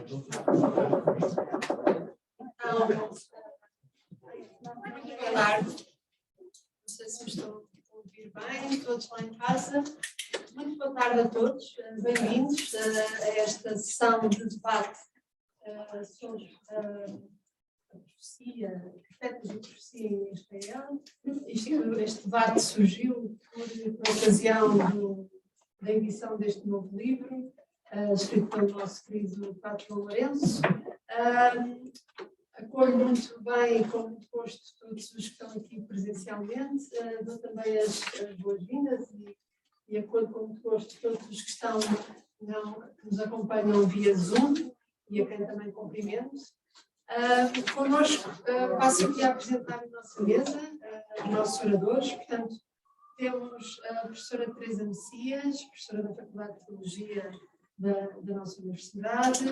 Boa tarde. Não sei se me estão a ouvir bem, todos lá em casa. Muito boa tarde a todos. Bem-vindos a esta sessão de debate sobre a profecia, profetas da profecia em Israel. Este debate surgiu por ocasião da edição deste novo livro, escrito pelo nosso querido Padre João Lourenço. Acolho muito bem e com muito gosto todos os que estão aqui presencialmente. Dou também as boas-vindas e acolho com muito gosto todos os que que nos acompanham via Zoom e a quem também cumprimento. Connosco, passo aqui a apresentar a nossa mesa, os nossos oradores. Portanto, temos a professora Teresa Messias, professora da Faculdade de Teologia da nossa universidade.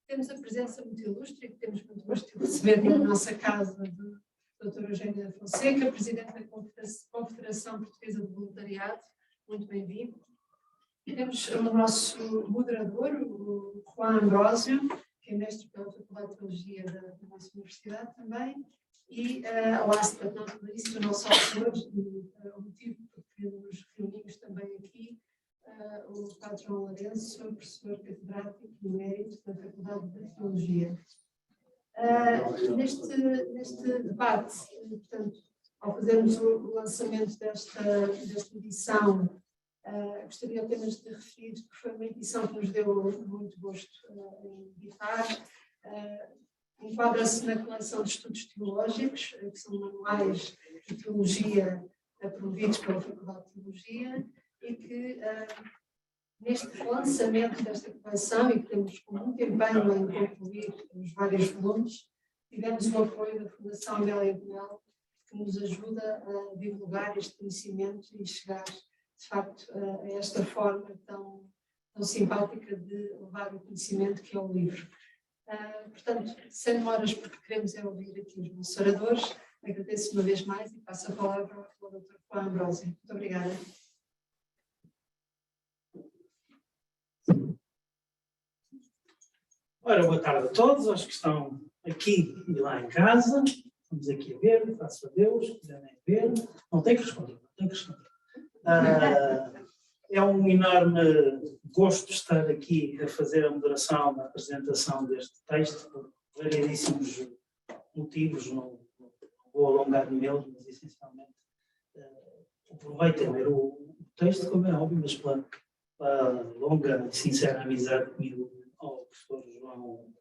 Temos a presença muito ilustre, que temos muito gosto de receber na nossa casa, do Dr. Eugênio Fonseca, presidente da Confederação Portuguesa de Voluntariado. Muito bem-vindo. Temos o nosso moderador, o Juan Ambrósio, que é mestre pela Faculdade de Teologia da nossa universidade também. E, last but not least, o nosso autor, o motivo porque nos reunimos também aqui, o Padre João Lourenço, professor catedrático e emérito da Faculdade de Teologia. Neste debate, portanto, ao fazermos o lançamento desta edição, gostaria apenas de referir que foi uma edição que nos deu muito gosto em editar. Enquadra-se na coleção de estudos teológicos, que são manuais de teologia promovidos pela Faculdade de Teologia, e que neste lançamento desta coleção, e que temos com muito empenho em concluir os vários volumes, tivemos o apoio da Fundação Amélia Bonel, que nos ajuda a divulgar este conhecimento e chegar, de facto, a esta forma tão simpática de levar o conhecimento que é o livro. Portanto, sem demoras, porque queremos ouvir aqui os nossos oradores, agradeço uma vez mais e passo a palavra ao Dr. Juan Ambrósio. Muito obrigada. Ora, boa tarde a todos, aos que estão aqui e lá em casa. Estamos aqui a ver, graças a Deus, quiserem ver. Não tem que responder, não tem que responder. É um enorme gosto estar aqui a fazer a moderação na apresentação deste texto, por variedíssimos motivos, não vou alongar neles, mas essencialmente aproveito a ler o texto, como é óbvio, mas pela longa e sincera amizade comigo ao professor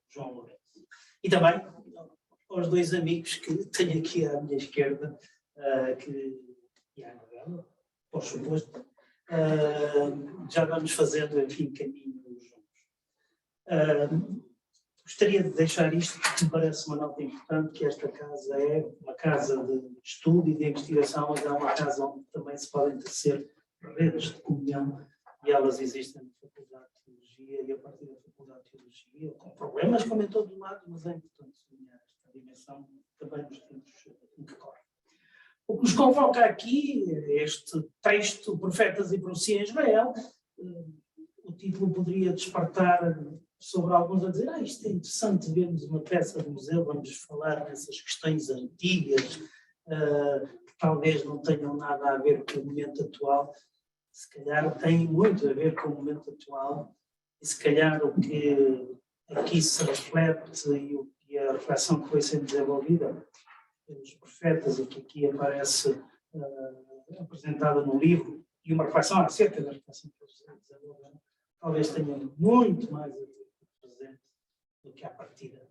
João Lourenço. E também aos dois amigos que tenho aqui à minha esquerda, e à Anabela, por suposto, já vamos fazendo, enfim, caminho juntos. Gostaria de deixar isto, porque me parece uma nota importante, que esta casa é uma casa de estudo e de investigação, mas é uma casa onde também se podem tecer redes de comunhão, e elas existem na Faculdade de Teologia e a partir da Faculdade de Teologia, com problemas como em todo o lado, mas é importante sublinhar esta dimensão também nos tempos em que correm. O que nos convoca aqui é este texto, Profetas e Profecia em Israel. O título poderia despertar sobre alguns a dizer, isto é interessante, vermos uma peça de museu, vamos falar nessas questões antigas, que talvez não tenham nada a ver com o momento atual. Se calhar tem muito a ver com o momento atual, e se calhar o que aqui se reflete e a reflexão que foi sendo desenvolvida pelos profetas, e que aqui aparece apresentada no livro, e uma reflexão acerca da reflexão que eles desenvolveram, talvez tenha muito mais a ver com o presente do que à partida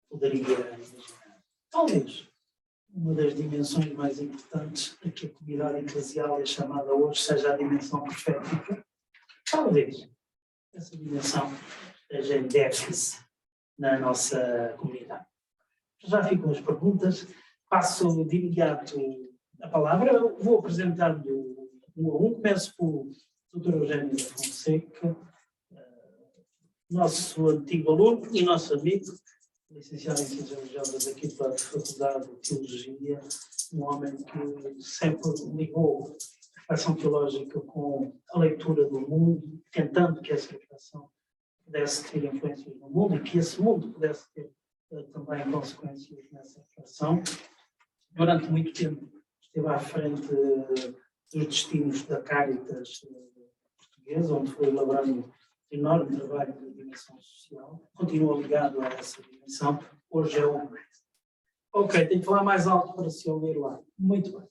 poderia imaginar. Talvez uma das dimensões mais importantes a que a comunidade eclesial é chamada hoje seja a dimensão profética. Talvez essa dimensão esteja em déficit na nossa comunidade. Já ficam as perguntas. Passo de imediato a palavra. Vou apresentando um a um. Começo pelo Dr. Eugênio Fonseca, nosso antigo aluno e nosso amigo, licenciado em Ciências Religiosas aqui pela Faculdade de Teologia, um homem que sempre ligou a reflexão teológica com a leitura do mundo, tentando que essa reflexão pudesse ter influências no mundo e que esse mundo pudesse ter também consequências nessa relação. Durante muito tempo esteve à frente dos destinos da Caritas portuguesa, onde foi elaborando enorme trabalho de dimensão social. Continua ligado a essa dimensão. Hoje é o... Ok, tenho que falar mais alto para se ouvir lá. Muito bem.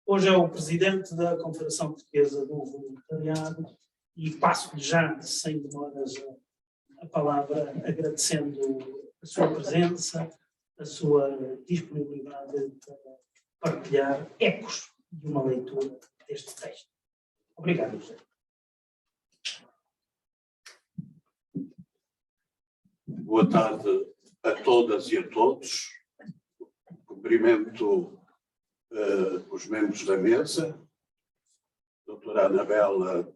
Hoje é o presidente da Confederação Portuguesa do Voluntariado e passo-lhe já, sem demoras, a palavra, agradecendo a sua presença, a sua disponibilidade para partilhar ecos de uma leitura deste texto. Obrigado, José. Boa tarde a todas e a todos. Cumprimento os membros da mesa, doutora Anabela,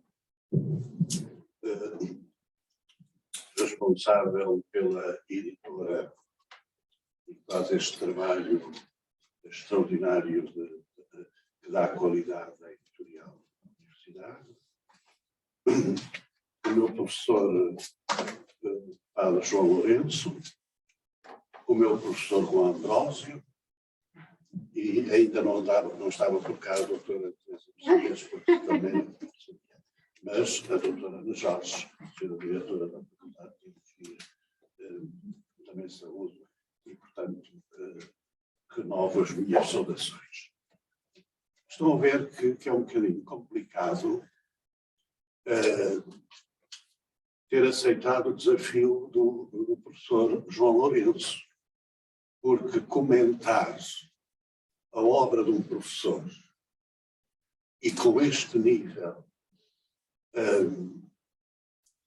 responsável pela editora, que faz este trabalho extraordinário que dá qualidade à editorial da universidade. O meu professor Padre João Lourenço, o meu professor Juan Ambrósio, e ainda não estava por cá a doutora Teresa Messias, porque também não sabia, mas a doutora Ana Jorge, sendo diretora da Faculdade de Teologia, também saúde, e portanto renovo as minhas saudações. Estão a ver que é um bocadinho complicado ter aceitado o desafio do professor João Lourenço, porque comentar a obra de um professor e com este nível,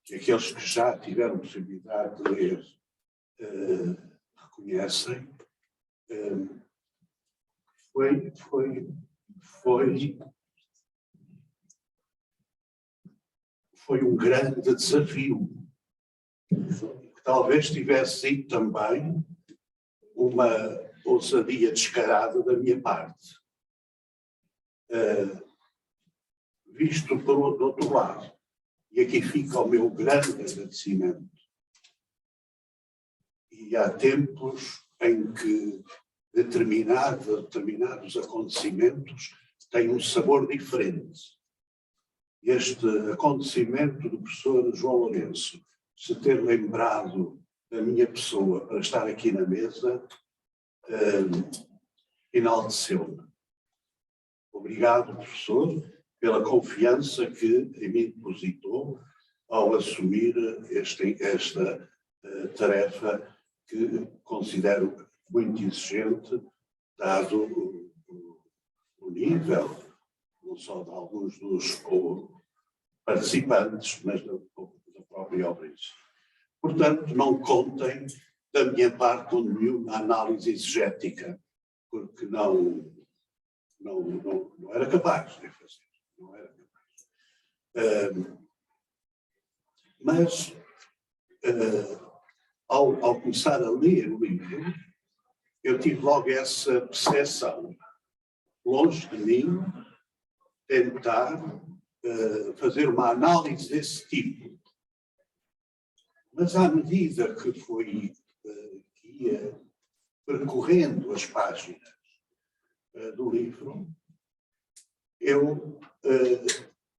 que aqueles que já tiveram possibilidade de ler reconhecem, foi um grande desafio, que talvez tivesse sido também uma ousadia descarada da minha parte. Visto do outro lado, e aqui fica o meu grande agradecimento, e há tempos em que determinados acontecimentos têm um sabor diferente. Este acontecimento do professor João Lourenço, se ter lembrado da minha pessoa para estar aqui na mesa, enalteceu-me. Obrigado, professor, pela confiança que em mim depositou ao assumir esta tarefa que considero muito exigente, dado o nível, não só de alguns dos participantes, mas da própria obra. Portanto, não contem da minha parte com nenhuma análise exegética, porque não era capaz de fazer. Não era capaz. Mas, ao começar a ler o livro, eu tive logo essa percepção. Longe de mim tentar fazer uma análise desse tipo. Mas à medida que ia percorrendo as páginas do livro, eu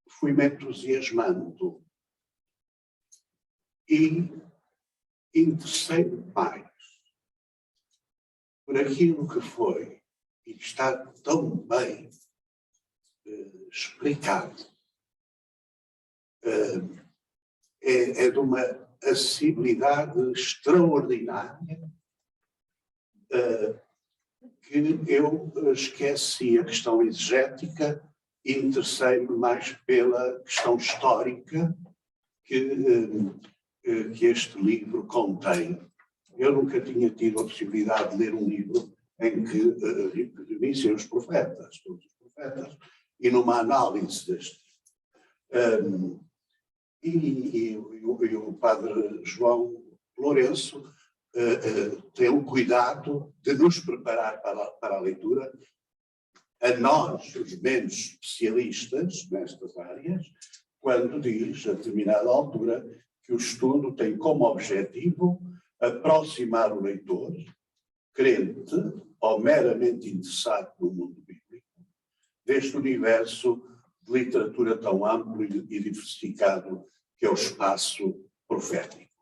fui-me entusiasmando e interessei-me mais por aquilo que foi e que está tão bem explicado. É de uma acessibilidade extraordinária que eu esqueci a questão exegética e interessei-me mais pela questão histórica que este livro contém. Eu nunca tinha tido a possibilidade de ler um livro em que remissem os profetas, todos os profetas, e numa análise deste. E o padre João Lourenço tem o cuidado de nos preparar para a leitura, a nós, os menos especialistas nestas áreas, quando diz, a determinada altura, que que o estudo tem como objetivo aproximar o leitor, crente ou meramente interessado no mundo bíblico, deste universo de literatura tão amplo e diversificado que é o espaço profético.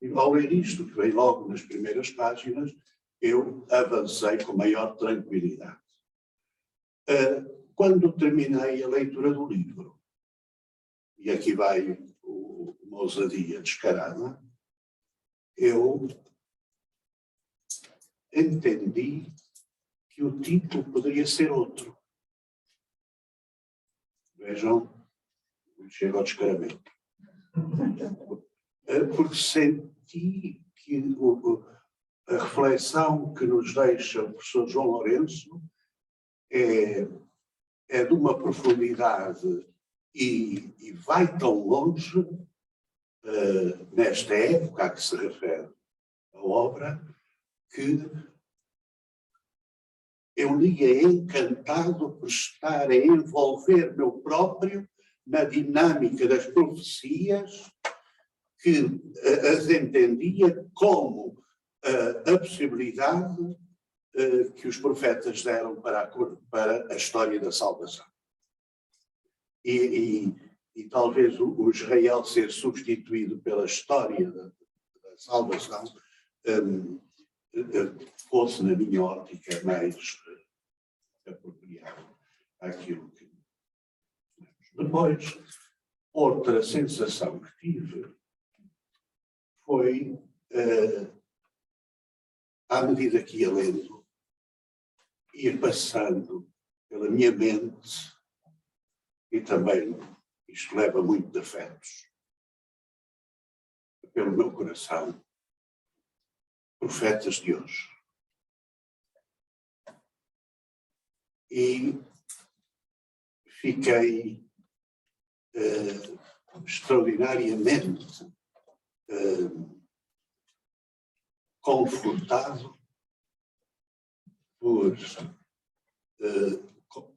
E ao ler isto, que vem logo nas primeiras páginas, eu avancei com maior tranquilidade. Quando terminei a leitura do livro, e aqui vai uma ousadia descarada, eu entendi que o título poderia ser outro. Vejam, chega ao descaramento. Porque senti que a reflexão que nos deixa o professor João Lourenço é de uma profundidade e vai tão longe nesta época a que se refere a obra, que eu lia encantado por estar a envolver-me próprio na dinâmica das profecias, que as entendia como a possibilidade que os profetas deram para a história da salvação. E talvez o Israel ser substituído pela história da salvação fosse, na minha ótica, mais apropriado àquilo que... Depois, outra sensação que tive foi, à medida que ia lendo, ia passando pela minha mente, e também isto leva muito de afetos, pelo meu coração, profetas de hoje. E fiquei extraordinariamente confortado por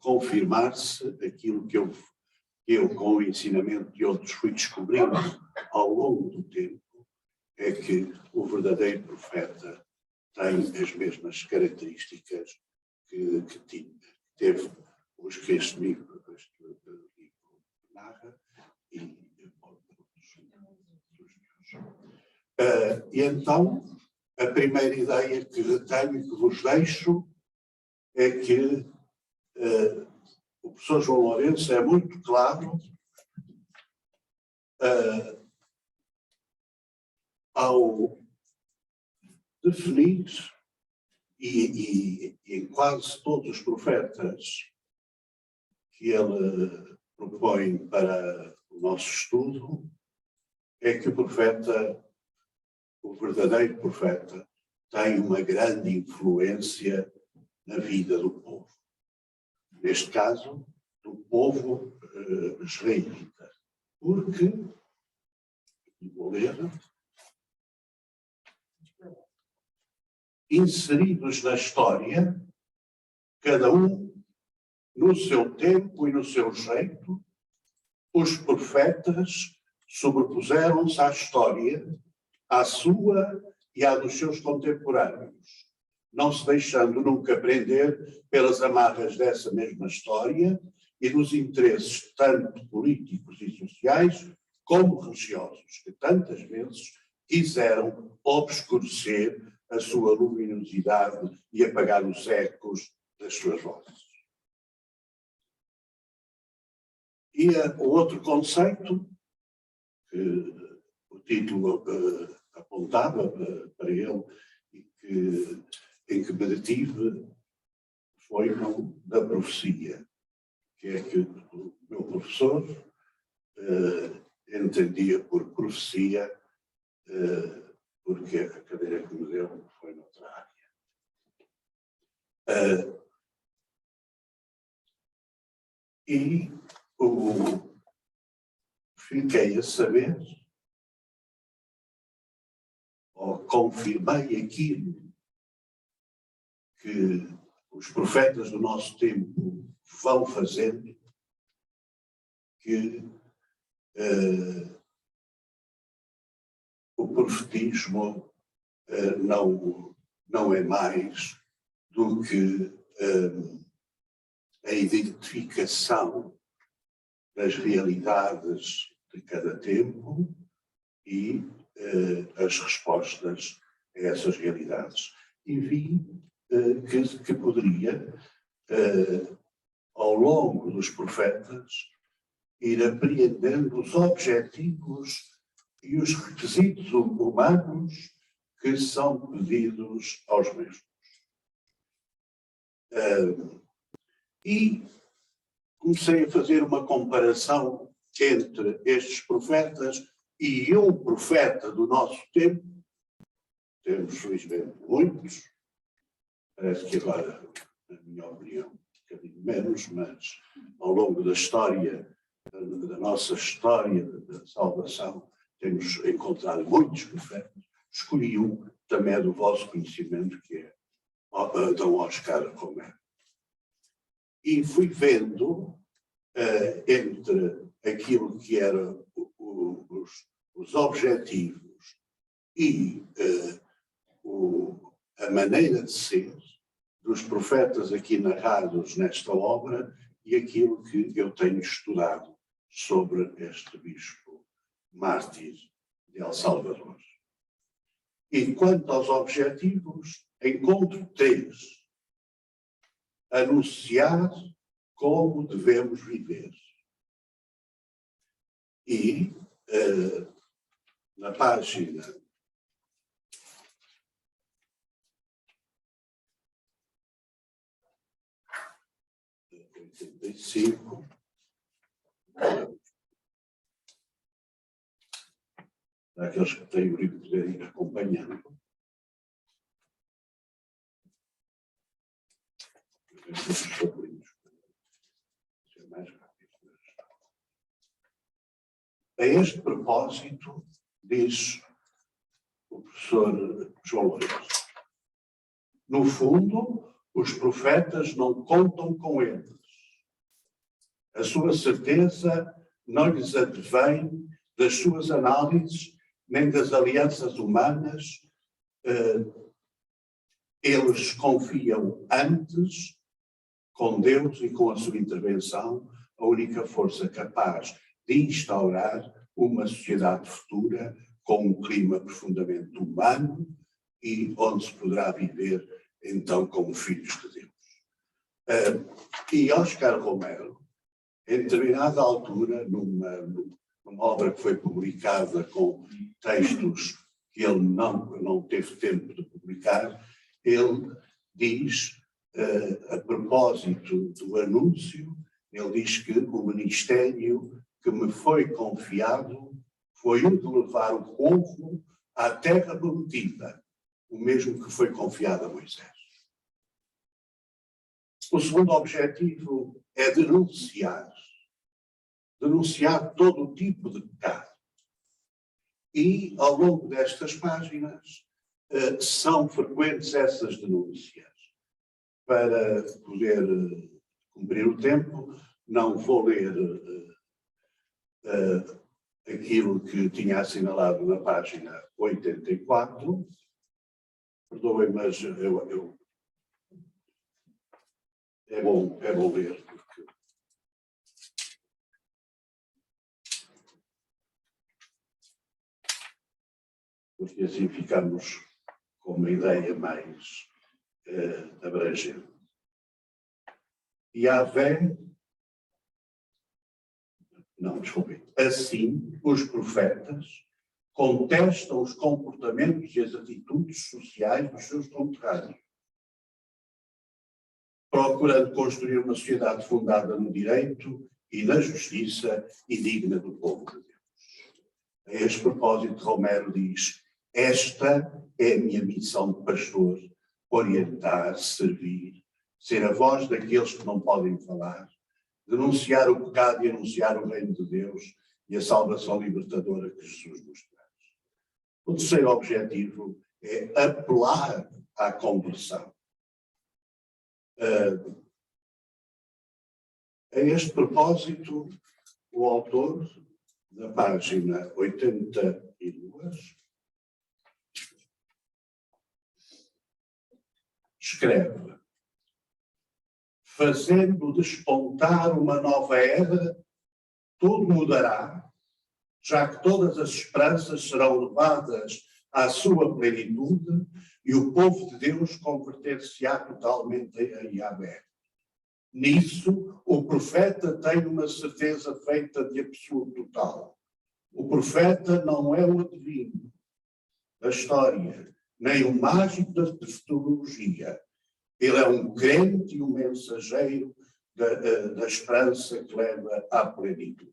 confirmar-se aquilo que eu, com o ensinamento de outros, fui descobrindo ao longo do tempo, é que o verdadeiro profeta tem as mesmas características que teve os que este livro narra e e então, a primeira ideia que tenho, que vos deixo, é que o professor João Lourenço é muito claro ao definir, e em quase todos os profetas que ele propõe para o nosso estudo, é que o verdadeiro profeta, tem uma grande influência na vida do povo. Neste caso, do povo israelita. Porque, vou ler, inseridos na história, cada um no seu tempo e no seu jeito, os profetas sobrepuseram-se à história, à sua e à dos seus contemporâneos, não se deixando nunca prender pelas amarras dessa mesma história e dos interesses tanto políticos e sociais como religiosos, que tantas vezes quiseram obscurecer a sua luminosidade e apagar os ecos das suas vozes. E o outro conceito, que o título apontava para ele, e em que me detive, foi o da profecia, que é que o meu professor entendia por profecia, porque a cadeira que me deu foi noutra área. E fiquei a saber, ou confirmei aquilo que os profetas do nosso tempo vão fazendo, que o profetismo não é mais do que a identificação das realidades de cada tempo e as respostas a essas realidades. E vi que poderia, ao longo dos profetas, ir apreendendo os objetivos e os requisitos humanos que são pedidos aos mesmos. E comecei a fazer uma comparação entre estes profetas e um profeta do nosso tempo. Temos, felizmente, muitos. Parece que agora, na minha opinião, um bocadinho menos, mas ao longo da história, da nossa história da salvação, temos encontrado muitos profetas. Escolhi um, também é do vosso conhecimento, que é Dom Oscar Romero. E fui vendo, entre aquilo que eram os objetivos e a maneira de ser dos profetas aqui narrados nesta obra e aquilo que eu tenho estudado sobre este bispo mártir de El Salvador. E quanto aos objetivos, encontro 3. Anunciar como devemos viver. E na página 85, para aqueles que têm o livro poderem ir acompanhando. A este propósito, diz o professor João Lourenço, no fundo, os profetas não contam com eles. A sua certeza não lhes advém das suas análises, nem das alianças humanas. Eles confiam antes, com Deus e com a sua intervenção, a única força capaz de instaurar uma sociedade futura com um clima profundamente humano e onde se poderá viver, então, como filhos de Deus. E Oscar Romero, em determinada altura, numa obra que foi publicada com textos que ele não teve tempo de publicar, ele diz, a propósito do anúncio, ele diz que o ministério que me foi confiado foi o de levar o povo à terra prometida, o mesmo que foi confiado a Moisés. O segundo objetivo é denunciar todo o tipo de pecado. E, ao longo destas páginas, são frequentes essas denúncias. Para poder cumprir o tempo, não vou ler aquilo que tinha assinalado na página 84. Perdoem, mas é bom ler, porque assim ficamos com uma ideia mais abrangente. Assim, os profetas contestam os comportamentos e as atitudes sociais dos seus conterrâneos, procurando construir uma sociedade fundada no direito e na justiça e digna do povo de Deus. A este propósito, Romero diz: esta é a minha missão de pastor, orientar, servir, ser a voz daqueles que não podem falar, denunciar o pecado e anunciar o reino de Deus e a salvação libertadora que Jesus nos traz. O terceiro objetivo é apelar à conversão. A este propósito, o autor, na página 82, escreve: fazendo despontar uma nova era, tudo mudará, já que todas as esperanças serão levadas à sua plenitude e o povo de Deus converter-se-á totalmente a Yahvé. Nisso, o profeta tem uma certeza feita de absoluto total. O profeta não é o adivinho da história, nem o mágico da futurologia. Ele é um crente e um mensageiro da esperança que leva à plenitude.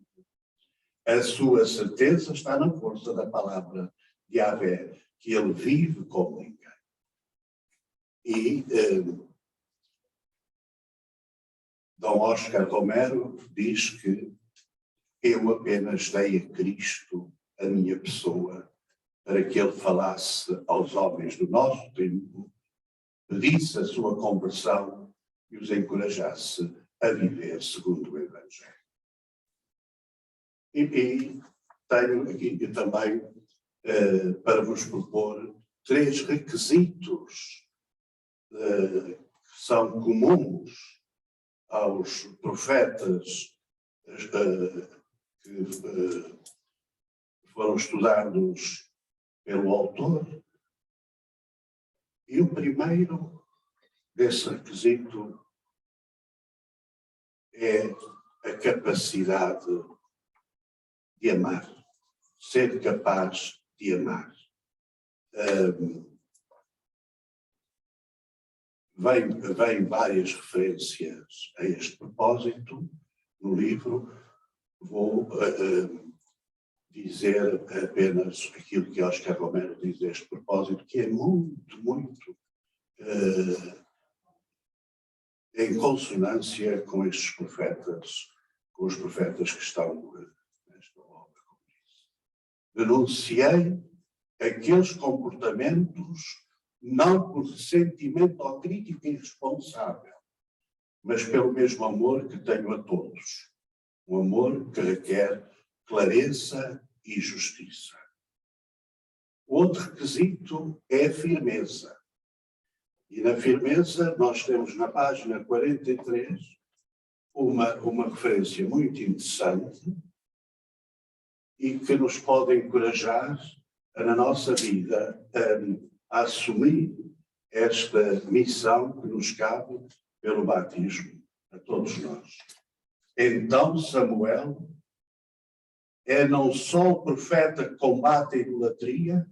A sua certeza está na força da palavra de Yahvé, que ele vive como ninguém. E Dom Oscar Romero diz que eu apenas dei a Cristo a minha pessoa para que ele falasse aos homens do nosso tempo, pedisse a sua conversão e os encorajasse a viver segundo o Evangelho. E tenho aqui também para vos propor 3 requisitos que são comuns aos profetas que foram estudados pelo autor. E o primeiro desse requisito é a capacidade de amar, ser capaz de amar. Vem várias referências a este propósito no livro. Vou dizer apenas aquilo que Oscar Romero diz a este propósito, que é muito em consonância com estes profetas, com os profetas que estão nesta obra, como disse. Denunciei aqueles comportamentos não por ressentimento ou crítica irresponsável, mas pelo mesmo amor que tenho a todos. Um amor que requer clareza e justiça. Outro requisito é a firmeza. E na firmeza nós temos na página 43 uma referência muito interessante e que nos pode encorajar na nossa vida a assumir esta missão que nos cabe pelo batismo a todos nós. Então Samuel é não só o profeta que combate a idolatria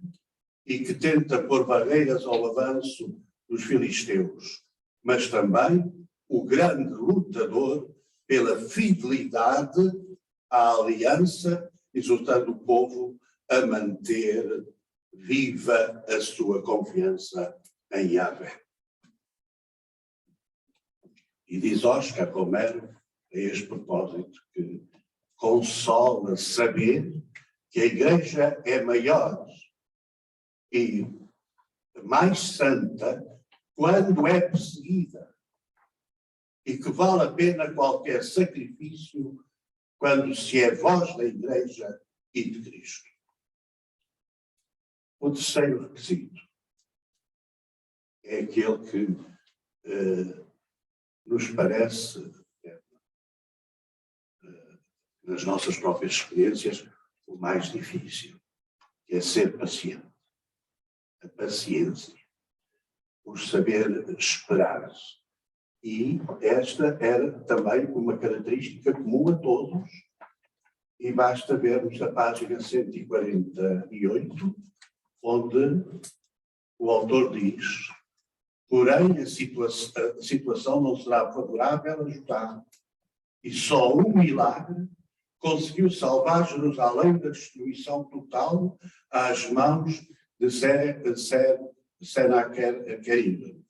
e que tenta pôr barreiras ao avanço dos filisteus, mas também o grande lutador pela fidelidade à aliança, exortando o povo a manter viva a sua confiança em Yahvé. E diz Oscar Romero, a este propósito, que consola saber que a Igreja é maior e mais santa quando é perseguida e que vale a pena qualquer sacrifício quando se é voz da Igreja e de Cristo. O terceiro requisito é aquele que nos parece, nas nossas próprias experiências, o mais difícil, que é ser paciente. A paciência, o saber esperar. E esta era também uma característica comum a todos, e basta vermos a página 148, onde o autor diz: porém a situação não será favorável a Judá, e só um milagre conseguiu salvar Jerusalém da destruição total às mãos de Senaquerib.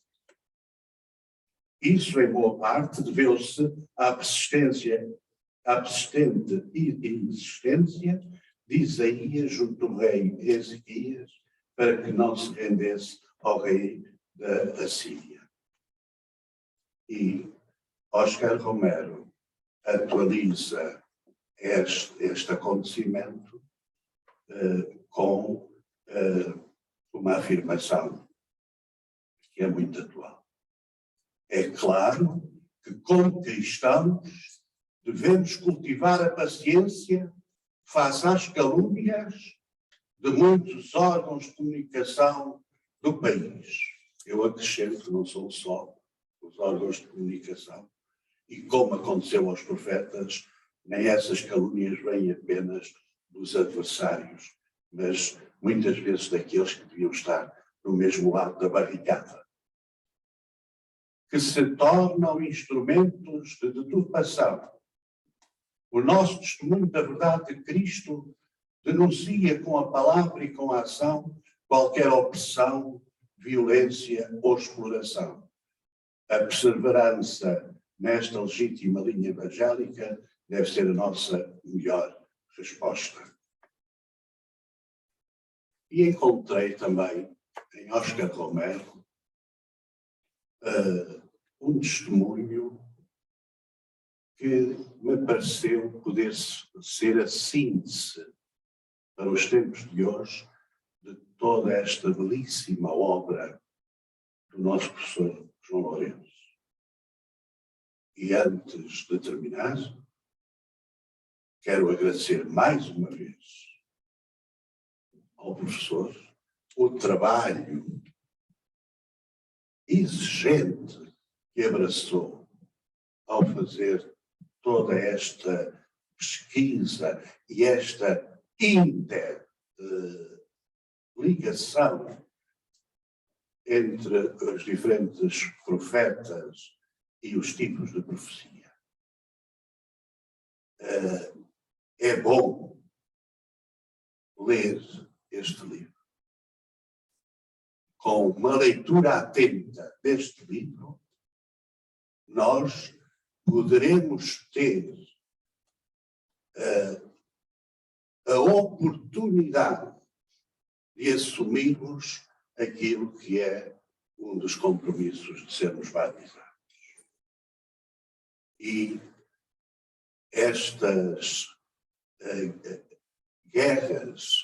Isso, em boa parte, deveu-se à persistente insistência de Isaías junto ao rei Ezequias para que não se rendesse ao rei da Assíria. E Oscar Romero atualiza este acontecimento com uma afirmação que é muito atual. É claro que, como cristãos, devemos cultivar a paciência face às calúnias de muitos órgãos de comunicação do país. Eu acrescento que não são só os órgãos de comunicação. E como aconteceu aos profetas, nem essas calúnias vêm apenas dos adversários, mas muitas vezes daqueles que deviam estar no mesmo lado da barricada, que se tornam instrumentos de deturpação. O nosso testemunho da verdade de Cristo denuncia com a palavra e com a ação qualquer opressão, violência ou exploração. A perseverança nesta legítima linha evangélica deve ser a nossa melhor resposta. E encontrei também em Oscar Romero um testemunho que me pareceu poder ser a síntese para os tempos de hoje de toda esta belíssima obra do nosso professor João Lourenço. E antes de terminar, quero agradecer mais uma vez ao professor o trabalho exigente que abraçou ao fazer toda esta pesquisa e esta interligação entre os diferentes profetas e os tipos de profecia. É bom ler este livro. Com uma leitura atenta deste livro, nós poderemos ter a oportunidade de assumirmos aquilo que é um dos compromissos de sermos batizados. E estas guerras,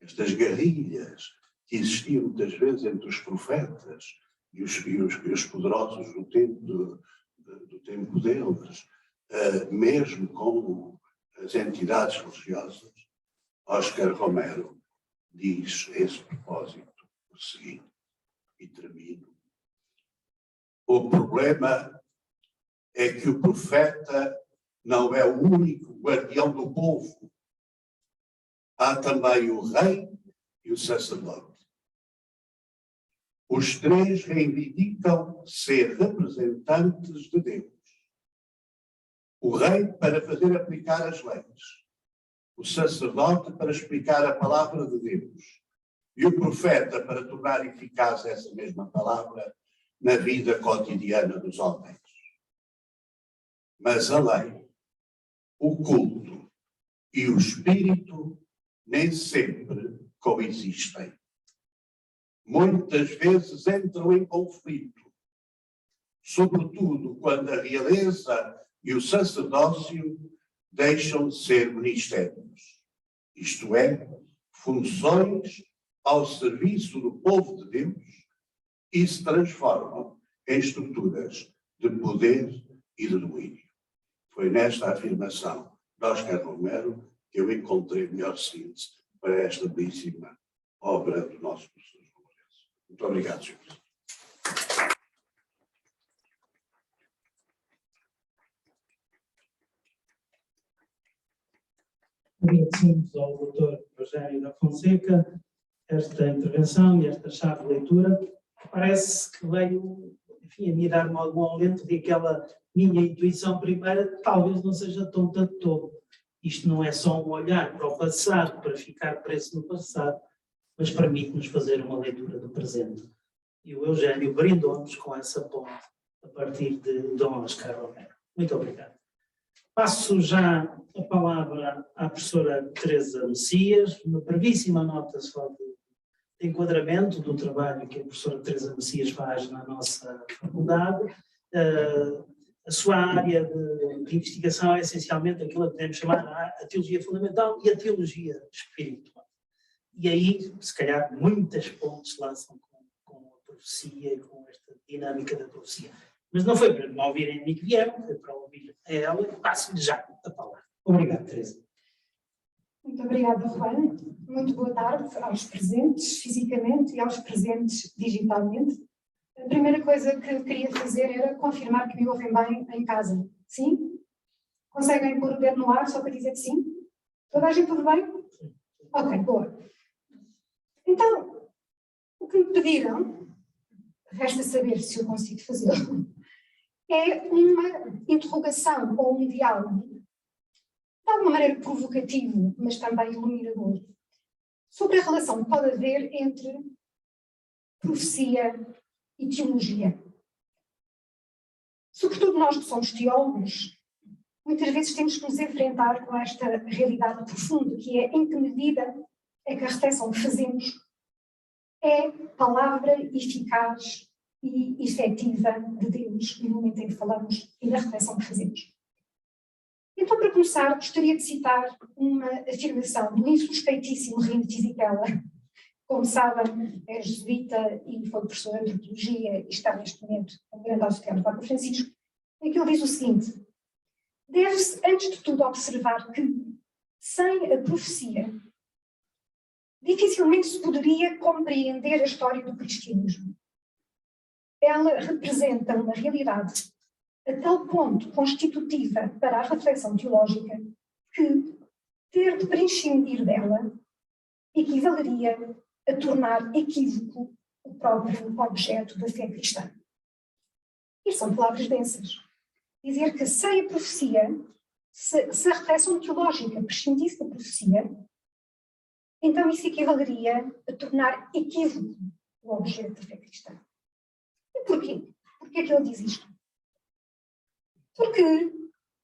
estas guerrilhas que existiam muitas vezes entre os profetas e os poderosos do tempo deles, mesmo com as entidades religiosas, Oscar Romero diz a esse propósito o seguinte, e termino. O problema é que o profeta não é o único guardião do povo. Há também o rei e o sacerdote. Os três reivindicam ser representantes de Deus. O rei para fazer aplicar as leis. O sacerdote para explicar a palavra de Deus. E o profeta para tornar eficaz essa mesma palavra na vida cotidiana dos homens. Mas a lei, o culto e o espírito nem sempre coexistem. Muitas vezes entram em conflito, sobretudo quando a realeza e o sacerdócio deixam de ser ministérios, isto é, funções ao serviço do povo de Deus e se transformam em estruturas de poder e de domínio. Foi nesta afirmação de Oscar Romero que eu encontrei melhor síntese para esta belíssima obra do nosso professor João Lourenço. Muito obrigado, senhor. Agradecemos ao Dr. Rogério da Fonseca esta intervenção e esta chave de leitura. Parece que veio, enfim, a me dar-me algum alento de aquela minha intuição primeira, que talvez não seja tonta de todo. Isto não é só um olhar para o passado, para ficar preso no passado, mas permite-nos fazer uma leitura do presente. E o Eugênio brindou-nos com essa ponte a partir de Dom Oscar Romero. Muito obrigado. Passo já a palavra à professora Teresa Messias, uma brevíssima nota só de enquadramento do trabalho que a professora Teresa Messias faz na nossa faculdade. A sua área de investigação é essencialmente aquilo que podemos chamar a teologia fundamental e a teologia espiritual. E aí, se calhar, muitas pontes lançam com a profecia e com esta dinâmica da profecia. Mas não foi para me ouvirem a mim que vieram, foi para ouvir a ela e passo-lhe já a palavra. Obrigado, Teresa. Muito obrigada, Juan. Muito boa tarde aos presentes fisicamente e aos presentes digitalmente. A primeira coisa que queria fazer era confirmar que me ouvem bem em casa. Sim? Conseguem pôr o dedo no ar só para dizer que sim? Toda a gente tudo bem? Ok, boa. Então, o que me pediram, resta saber se eu consigo fazê-lo, é uma interrogação ou um diálogo, de alguma maneira provocativo, mas também iluminador, sobre a relação que pode haver entre profecia e teologia. Sobretudo nós que somos teólogos, muitas vezes temos que nos enfrentar com esta realidade profunda, que é em que medida é que a reflexão que fazemos é palavra eficaz e efetiva de Deus no momento em que falamos e na reflexão que fazemos. Então, para começar, gostaria de citar uma afirmação do insuspeitíssimo Reino Fisichella. Como sabem, é jesuíta e foi professor de antropologia e está neste momento no grande auxiliar do Papa Francisco, em que ele diz o seguinte: deve-se, antes de tudo, observar que, sem a profecia, dificilmente se poderia compreender a história do cristianismo. Ela representa uma realidade a tal ponto constitutiva para a reflexão teológica que ter de prescindir dela equivaleria a tornar equívoco o próprio objeto da fé cristã. E são palavras densas. Dizer que sem a profecia, se a reflexão teológica prescindisse da profecia, então isso equivaleria a tornar equívoco o objeto da fé cristã. E porquê? Porquê é que ele diz isto? Porque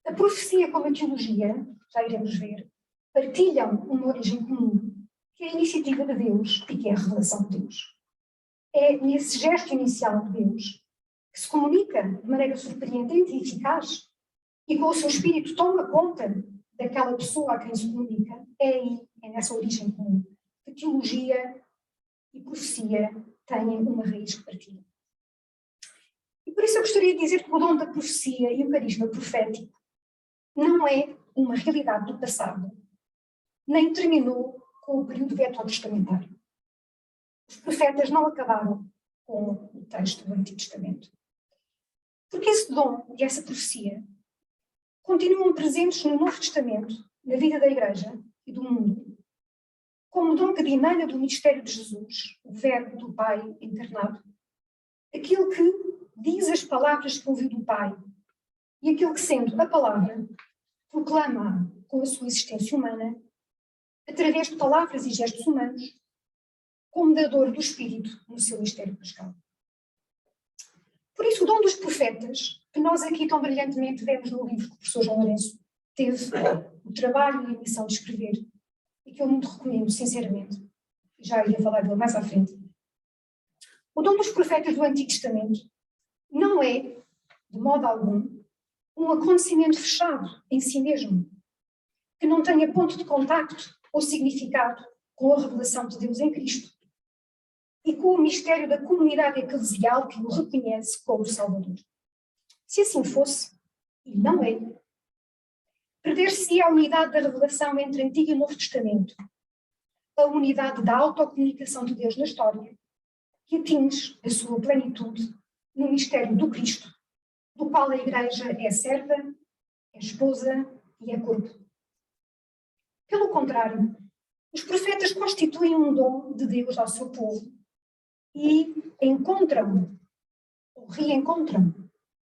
a profecia como a teologia, já iremos ver, partilham uma origem comum, que é a iniciativa de Deus e que é a revelação de Deus. É nesse gesto inicial de Deus que se comunica de maneira surpreendente e eficaz e com o seu espírito toma conta daquela pessoa a quem se comunica. É aí, é nessa origem comum, que teologia e profecia têm uma raiz que partilham. E por isso eu gostaria de dizer que o dom da profecia e o carisma profético não é uma realidade do passado, nem terminou com o período veterotestamentário. Os profetas não acabaram com o texto do Antigo Testamento. Porque esse dom e essa profecia continuam presentes no Novo Testamento, na vida da Igreja e do mundo, como dom que dimana do mistério de Jesus, o Verbo do Pai encarnado, aquele que diz as palavras que ouviu do Pai e aquele que, sendo a palavra, proclama com a sua existência humana, através de palavras e gestos humanos, como dador do Espírito no seu mistério pascal. Por isso, o dom dos profetas, que nós aqui tão brilhantemente vemos no livro que o professor João Lourenço teve o trabalho e a missão de escrever, e que eu muito recomendo, sinceramente, já iria falar dele mais à frente. O dom dos profetas do Antigo Testamento não é, de modo algum, um acontecimento fechado em si mesmo, que não tenha ponto de contacto ou significado com a revelação de Deus em Cristo e com o mistério da comunidade eclesial que o reconhece como Salvador. Se assim fosse, e não é, perder-se-ia a unidade da revelação entre Antigo e Novo Testamento, a unidade da autocomunicação de Deus na história, que atinge a sua plenitude no mistério do Cristo, do qual a Igreja é serva, é esposa e é corpo. Pelo contrário, os profetas constituem um dom de Deus ao seu povo e encontram, ou reencontram,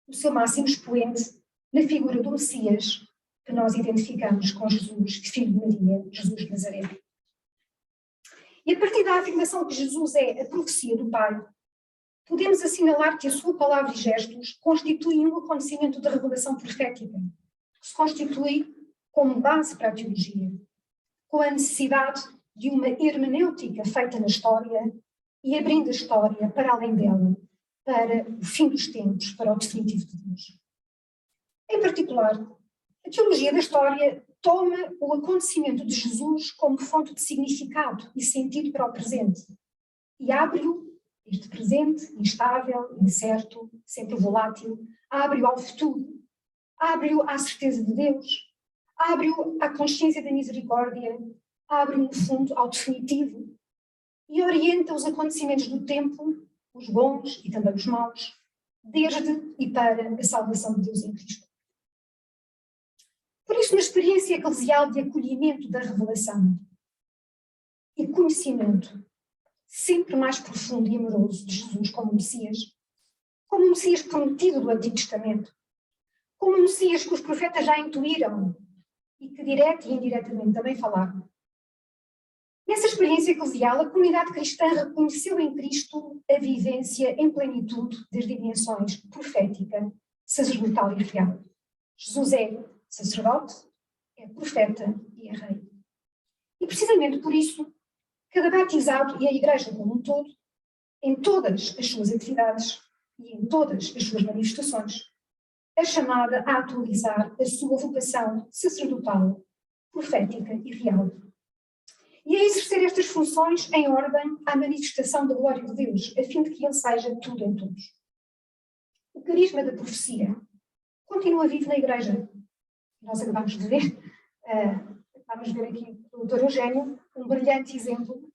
o seu máximo expoente na figura do Messias que nós identificamos com Jesus, filho de Maria, Jesus de Nazaré. E a partir da afirmação que Jesus é a profecia do Pai, podemos assinalar que a sua palavra e gestos constituem um acontecimento de revelação profética, que se constitui como base para a teologia, com a necessidade de uma hermenêutica feita na história e abrindo a história para além dela, para o fim dos tempos, para o definitivo de Deus. Em particular, a teologia da história toma o acontecimento de Jesus como fonte de significado e sentido para o presente e abre-o, Este presente, instável, incerto, sempre volátil, abre-o ao futuro, abre-o à certeza de Deus, abre-o à consciência da misericórdia, abre-o, no fundo, ao definitivo e orienta os acontecimentos do tempo, os bons e também os maus, desde e para a salvação de Deus em Cristo. Por isso, na experiência eclesial de acolhimento da revelação e conhecimento sempre mais profundo e amoroso de Jesus como Messias prometido do Antigo Testamento, como um Messias que os profetas já intuíram e que direta e indiretamente também falaram. Nessa experiência eclesial, a comunidade cristã reconheceu em Cristo a vivência em plenitude das dimensões profética, sacerdotal e real. Jesus é sacerdote, é profeta e é rei. E precisamente por isso, cada batizado e a Igreja como um todo, em todas as suas atividades e em todas as suas manifestações, é chamada a atualizar a sua vocação sacerdotal, profética e real. E a exercer estas funções em ordem à manifestação da glória de Deus, a fim de que Ele seja tudo em todos. O carisma da profecia continua vivo na Igreja. Nós acabamos de ver, vamos ver aqui o Dr. Eugênio, um brilhante exemplo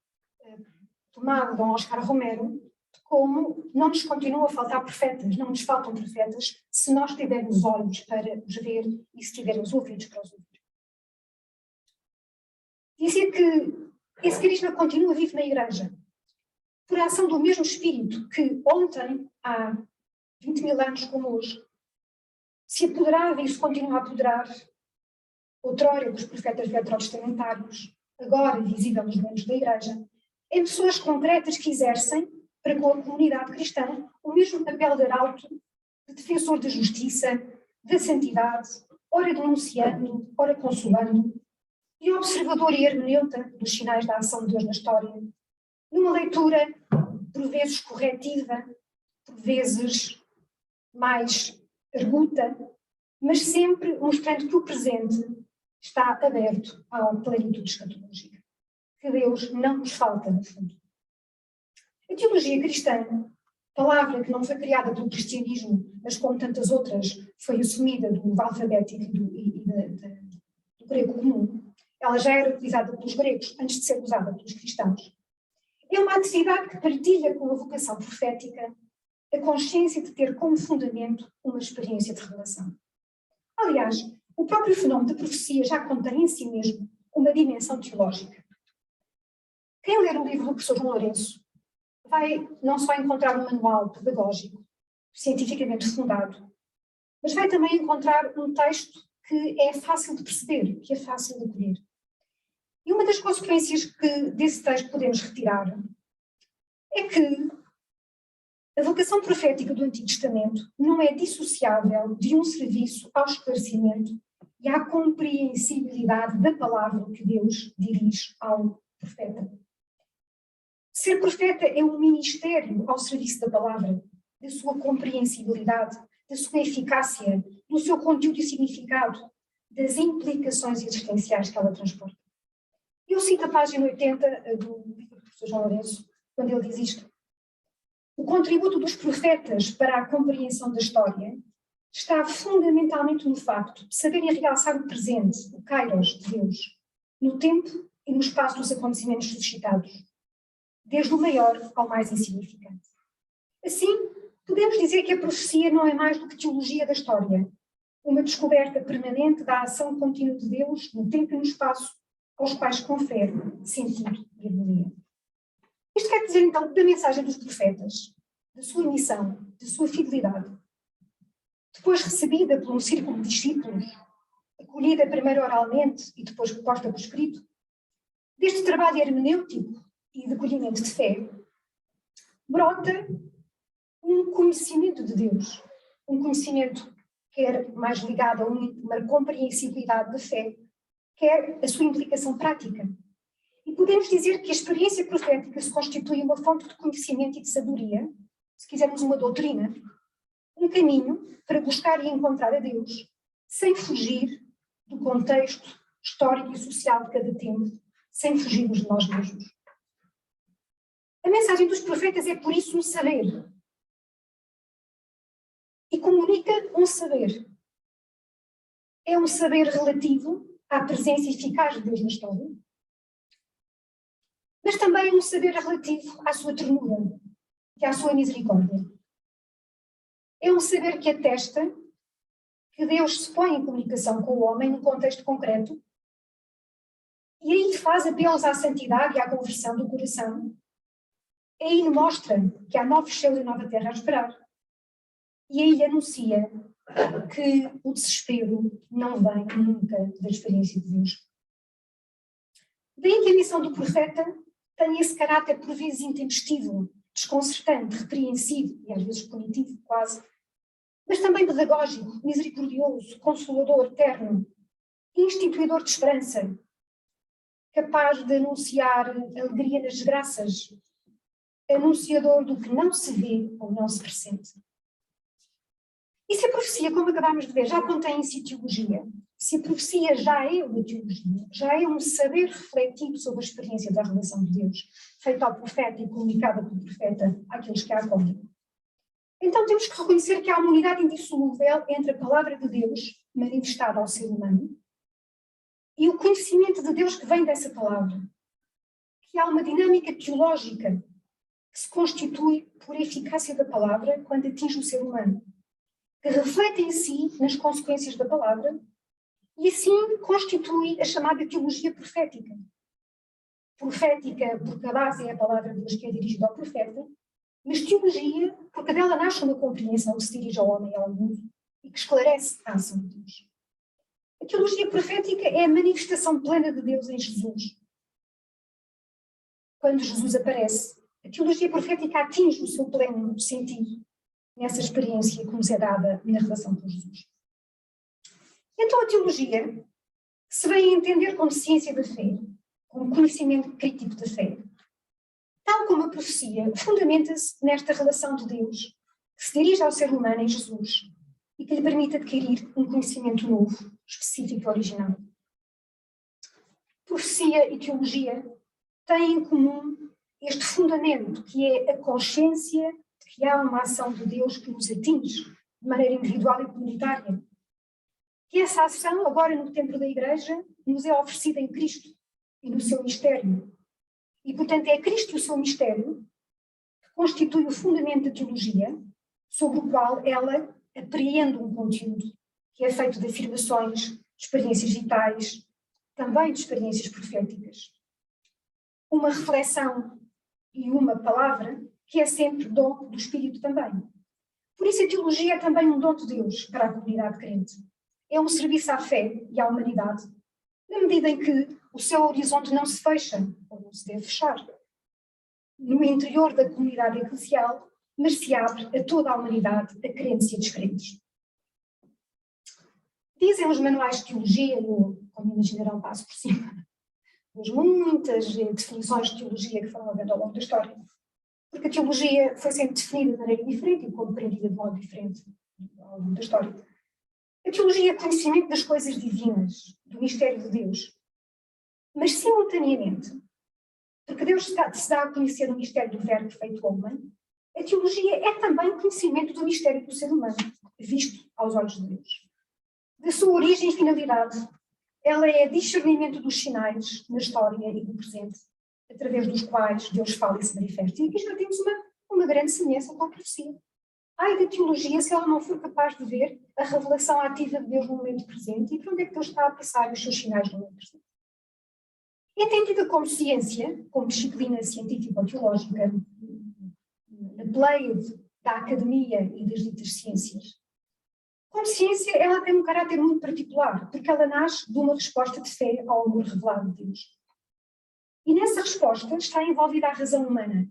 tomado de Dom Oscar Romero, de como não nos continuam a faltar profetas, não nos faltam profetas, se nós tivermos olhos para os ver e se tivermos ouvidos para os ouvir. Dizia que esse carisma continua vivo na Igreja, por ação do mesmo Espírito que ontem, há 20 mil anos como hoje, se apoderava e se continua a apoderar outrora dos profetas veterotestamentários, agora visível nos membros da Igreja, em pessoas concretas que exercem, para com a comunidade cristã, o mesmo papel de arauto, de defensor da justiça, da santidade, ora denunciando, ora consolando, e observador e hermeneuta dos sinais da ação de Deus na história, numa leitura, por vezes corretiva, por vezes mais arguta, mas sempre mostrando que o presente está aberto à plenitude escatológica. Que Deus não nos falta, no fundo. A teologia cristã, palavra que não foi criada pelo cristianismo, mas como tantas outras, foi assumida do alfabético e do grego comum, ela já era utilizada pelos gregos antes de ser usada pelos cristãos. É uma atividade que partilha com a vocação profética a consciência de ter como fundamento uma experiência de revelação. Aliás, o próprio fenómeno da profecia já contém em si mesmo uma dimensão teológica. Quem ler o livro do professor João Lourenço vai não só encontrar um manual pedagógico, cientificamente fundado, mas vai também encontrar um texto que é fácil de perceber, que é fácil de acolher. E uma das consequências que desse texto podemos retirar é que a vocação profética do Antigo Testamento não é dissociável de um serviço ao esclarecimento e à compreensibilidade da palavra que Deus dirige ao profeta. Ser profeta é um ministério ao serviço da palavra, da sua compreensibilidade, da sua eficácia, do seu conteúdo e significado, das implicações existenciais que ela transporta. Eu cito a página 80 do livro do professor João Lourenço, quando ele diz isto. O contributo dos profetas para a compreensão da história está fundamentalmente no facto de saberem realçar o presente, o kairos de Deus, no tempo e no espaço dos acontecimentos suscitados, desde o maior ao mais insignificante. Assim, podemos dizer que a profecia não é mais do que teologia da história, uma descoberta permanente da ação contínua de Deus no tempo e no espaço, aos quais confere sentido e harmonia. Isto quer dizer, então, que da mensagem dos profetas, da sua missão, da sua fidelidade, depois recebida por um círculo de discípulos, acolhida primeiro oralmente e depois posta por escrito, deste trabalho hermenêutico e de acolhimento de fé, brota um conhecimento de Deus, um conhecimento quer mais ligado a uma compreensibilidade da fé, quer a sua implicação prática. E podemos dizer que a experiência profética se constitui uma fonte de conhecimento e de sabedoria, se quisermos uma doutrina, um caminho para buscar e encontrar a Deus, sem fugir do contexto histórico e social de cada tempo, sem fugirmos de nós mesmos. A mensagem dos profetas é, por isso, um saber. E comunica um saber. É um saber relativo à presença eficaz de Deus na história, mas também é um saber relativo à sua ternura e à sua misericórdia. É um saber que atesta que Deus se põe em comunicação com o homem num contexto concreto e aí faz apelos à santidade e à conversão do coração. E aí mostra que há novos céus e nova terra a esperar. E aí anuncia que o desespero não vem nunca da experiência de Deus. Daí que a missão do profeta tem esse caráter por vezes intempestivo, desconcertante, repreensivo e às vezes punitivo quase, mas também pedagógico, misericordioso, consolador, terno, instituidor de esperança, capaz de anunciar alegria nas desgraças, anunciador do que não se vê ou não se pressente. E se a profecia, como acabámos de ver, já contém em si teologia, se a profecia já é uma teologia, já é um saber refletido sobre a experiência da relação de Deus, feita ao profeta e comunicada pelo profeta àqueles que a acolhem, então temos que reconhecer que há uma unidade indissolúvel entre a palavra de Deus, manifestada ao ser humano, e o conhecimento de Deus que vem dessa palavra. Que há uma dinâmica teológica que se constitui por eficácia da palavra quando atinge o ser humano, que reflete em si nas consequências da palavra e assim constitui a chamada teologia profética. Profética porque a base é a palavra de Deus que é dirigida ao profeta, mas teologia porque dela nasce uma compreensão que se dirige ao homem e ao mundo e que esclarece a ação de Deus. A teologia profética é a manifestação plena de Deus em Jesus. Quando Jesus aparece, a teologia profética atinge o seu pleno sentido nessa experiência que nos é dada na relação com Jesus. Então a teologia, se vem a entender como ciência da fé, como conhecimento crítico da fé, tal como a profecia, fundamenta-se nesta relação de Deus que se dirige ao ser humano em Jesus e que lhe permite adquirir um conhecimento novo, específico e original. Profecia e teologia têm em comum este fundamento que é a consciência de que há uma ação de Deus que nos atinge de maneira individual e comunitária. Que essa ação, agora no tempo da Igreja, nos é oferecida em Cristo e no seu mistério. E, portanto, é Cristo e o seu mistério que constitui o fundamento da teologia, sobre o qual ela apreende um conteúdo que é feito de afirmações, de experiências vitais, também de experiências proféticas. Uma reflexão e uma palavra que é sempre dom do Espírito também. Por isso a teologia é também um dom de Deus para a comunidade crente. É um serviço à fé e à humanidade, na medida em que o seu horizonte não se fecha, ou não se deve fechar, no interior da comunidade eclesial, mas se abre a toda a humanidade, a crentes e a descrentes. Dizem os manuais de teologia, eu, como imaginarão, passo por cima, mas muitas definições de teologia que foram havendo ao longo da história, porque a teologia foi sempre definida de maneira diferente e compreendida de modo diferente ao longo da história. A teologia é conhecimento das coisas divinas, do mistério de Deus, mas simultaneamente, porque Deus se dá a conhecer o mistério do Verbo feito homem, a teologia é também conhecimento do mistério do ser humano, visto aos olhos de Deus. Da sua origem e finalidade, ela é discernimento dos sinais na história e no presente, através dos quais Deus fala e se manifesta. E aqui já temos uma grande semelhança com a profecia. Ai da teologia se ela não for capaz de ver a revelação ativa de Deus no momento presente e para onde é que Deus está a passar os seus sinais no momento presente. Entendida como ciência, como disciplina científica ou teológica, na pleiade da academia e das ditas ciências, como ciência ela tem um caráter muito particular, porque ela nasce de uma resposta de fé ao amor revelado de Deus. E nessa resposta está envolvida a razão humana.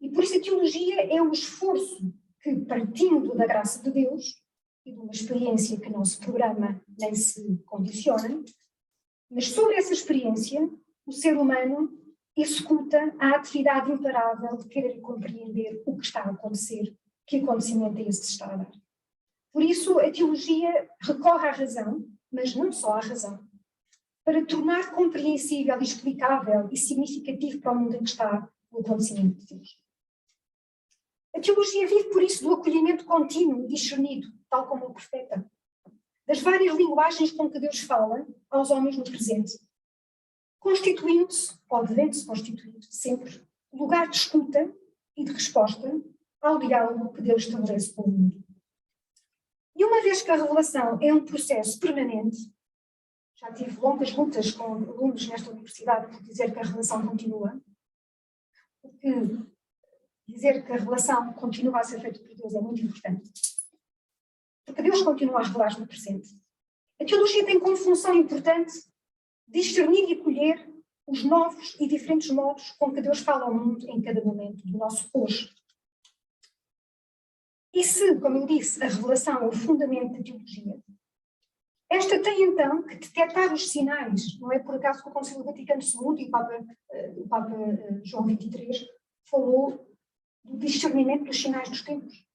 E por isso a teologia é um esforço que, partindo da graça de Deus e de uma experiência que não se programa nem se condiciona, mas sobre essa experiência o ser humano executa a atividade imparável de querer compreender o que está a acontecer, que acontecimento é esse que se está a dar. Por isso a teologia recorre à razão, mas não só à razão, para tornar compreensível, explicável e significativo para o mundo em que está o acontecimento de Deus. A teologia vive, por isso, do acolhimento contínuo e discernido, tal como o profeta, das várias linguagens com que Deus fala aos homens no presente, constituindo-se, ou devendo-se constituir, sempre, lugar de escuta e de resposta ao diálogo que Deus estabelece com o mundo. E uma vez que a revelação é um processo permanente, já tive longas lutas com alunos nesta universidade por dizer que a revelação continua, porque dizer que a revelação continua a ser feita por Deus é muito importante. Porque Deus continua a revelar-se no presente. A teologia tem como função importante discernir e acolher os novos e diferentes modos com que Deus fala ao mundo em cada momento do nosso hoje. E se, como eu disse, a revelação é o fundamento da teologia, esta tem então que detectar os sinais. Não é por acaso que o Concílio Vaticano II e o Papa João XXIII falou do discernimento dos sinais dos tempos,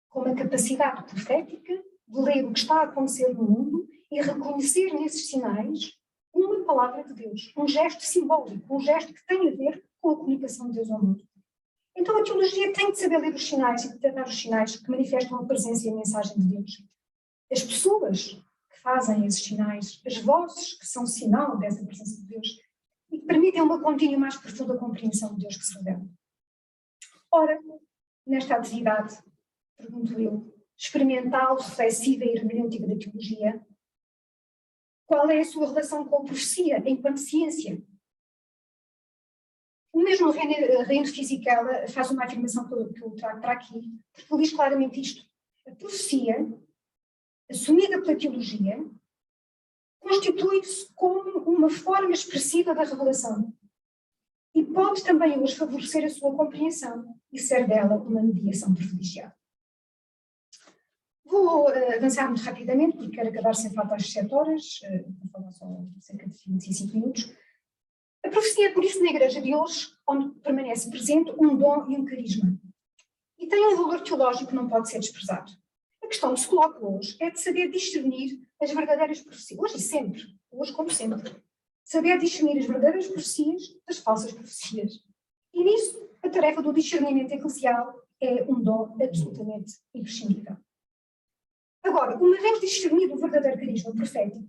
com a capacidade profética de ler o que está a acontecer no mundo e reconhecer nesses sinais uma palavra de Deus, um gesto simbólico, um gesto que tem a ver com a comunicação de Deus ao mundo. Então a teologia tem de saber ler os sinais e detectar os sinais que manifestam a presença e a mensagem de Deus. As pessoas que fazem esses sinais, as vozes que são sinal dessa presença de Deus e que permitem uma contínua e mais profunda compreensão de Deus que se revela. Ora, nesta atividade, pergunto eu, experimental, reflexiva e hermenêutica da teologia, qual é a sua relação com a profecia enquanto ciência? O mesmo Reino Fisichella faz uma afirmação que eu trago para aqui, porque ele diz claramente isto. A profecia, assumida pela teologia, constitui-se como uma forma expressiva da revelação e pode também hoje favorecer a sua compreensão e ser dela uma mediação privilegiada. Vou avançar muito rapidamente, porque quero acabar sem falta às 7 horas, vou falar só cerca de 25 minutos. A profecia é, por isso, na Igreja de hoje, onde permanece presente um dom e um carisma. E tem um valor teológico que não pode ser desprezado. A questão que se coloca hoje é de saber discernir as verdadeiras profecias, hoje e sempre, hoje como sempre. Saber discernir as verdadeiras profecias das falsas profecias. E nisso, a tarefa do discernimento eclesial é um dom absolutamente imprescindível. Agora, uma vez discernido o verdadeiro carisma profético,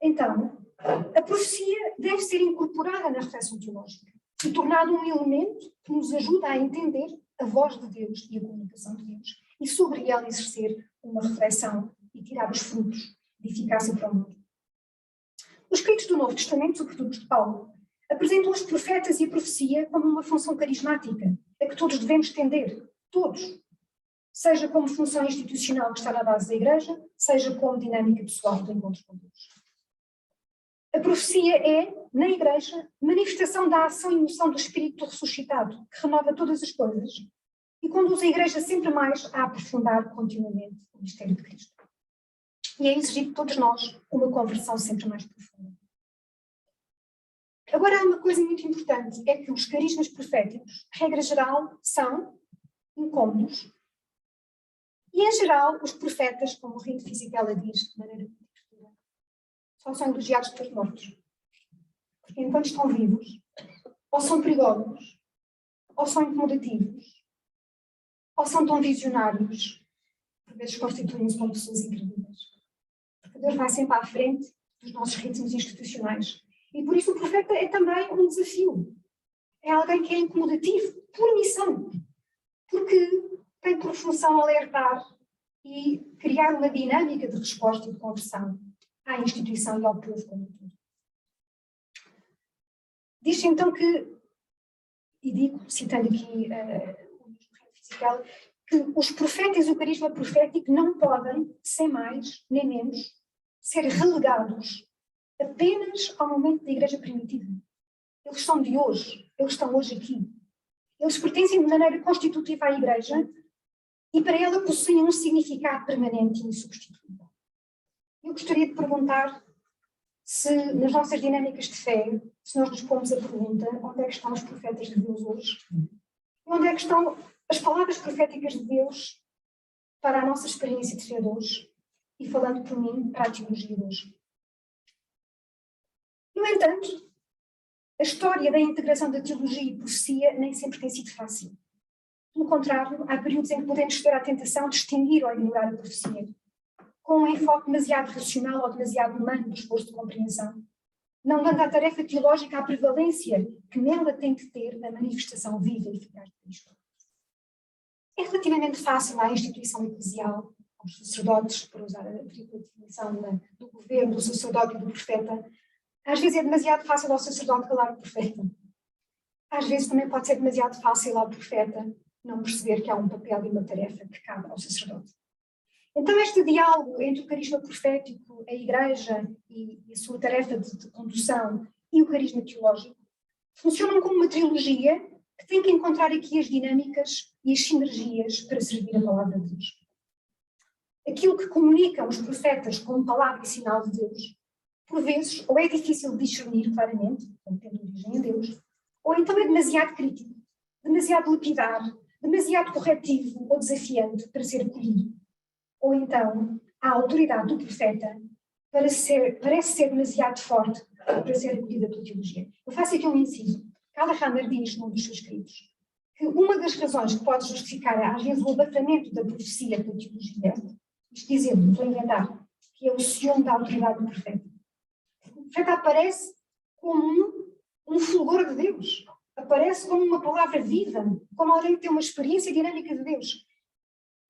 então, a profecia deve ser incorporada na reflexão teológica e tornada um elemento que nos ajuda a entender a voz de Deus e a comunicação de Deus e sobre ela exercer uma reflexão e tirar os frutos de eficácia para o mundo. Os escritos do Novo Testamento, sobretudo os de Paulo, apresentam os profetas e a profecia como uma função carismática a que todos devemos tender, todos, seja como função institucional que está na base da Igreja, seja como dinâmica pessoal do encontro com Deus. A profecia é, na Igreja, manifestação da ação e emoção do Espírito ressuscitado, que renova todas as coisas e conduz a Igreja sempre mais a aprofundar continuamente o mistério de Cristo. E é exigido de todos nós uma conversão sempre mais profunda. Agora, há uma coisa muito importante, é que os carismas proféticos, regra geral, são incômodos. E, em geral, os profetas, como o Reino Fisichella diz, de maneira só são elogiados depois de mortos. Porque enquanto estão vivos, ou são perigosos, ou são incomodativos, ou são tão visionários, por vezes constituem-se como pessoas incríveis. Porque Deus vai sempre à frente dos nossos ritmos institucionais. E por isso o profeta é também um desafio. É alguém que é incomodativo, por missão. Porque tem por função alertar e criar uma dinâmica de resposta e de conversão à instituição e ao povo como tudo. Diz-se então que, e digo, citando aqui o Reino Fisichella, que os profetas e o carisma profético não podem, sem mais nem menos, ser relegados apenas ao momento da Igreja primitiva. Eles são de hoje, eles estão hoje aqui. Eles pertencem de maneira constitutiva à Igreja e para ela possuem um significado permanente e insubstituível. Eu gostaria de perguntar se, nas nossas dinâmicas de fé, se nós nos pomos a pergunta onde é que estão os profetas de Deus hoje? Onde é que estão as palavras proféticas de Deus para a nossa experiência de fé de hoje? E falando por mim, para a teologia de hoje. No entanto, A história da integração da teologia e profecia nem sempre tem sido fácil. Pelo contrário, há períodos em que podemos ter a tentação de extinguir ou ignorar a profecia, com um enfoque demasiado racional ou demasiado humano do esforço de compreensão, não dando à tarefa teológica a prevalência que nela tem de ter na manifestação viva e eficaz de Cristo. É relativamente fácil à instituição eclesial, aos sacerdotes, para usar a tripla definição do governo, do sacerdote e do profeta. Às vezes é demasiado fácil ao sacerdote calar o profeta. Às vezes também pode ser demasiado fácil ao profeta não perceber que há um papel e uma tarefa que cabe ao sacerdote. Então este diálogo entre o carisma profético, a Igreja e a sua tarefa de condução e o carisma teológico funcionam como uma trilogia que tem que encontrar aqui as dinâmicas e as sinergias para servir a palavra de Deus. Aquilo que comunicam os profetas como palavra e sinal de Deus, por vezes, ou é difícil de discernir claramente, como tendo origem a Deus, ou então é demasiado crítico, demasiado lapidar, demasiado corretivo ou desafiante para ser acolhido. Ou então, a autoridade do profeta parece ser demasiado forte para ser acolhida pela teologia. Eu faço aqui um inciso. Carla Hammer diz num dos seus escritos que uma das razões que pode justificar, às vezes, o abafamento da profecia pela teologia, isto dizendo, estou a inventar, que é o ciúme da autoridade do profeta. O profeta aparece como um fulgor de Deus, aparece como uma palavra viva, como alguém que tem uma experiência dinâmica de Deus.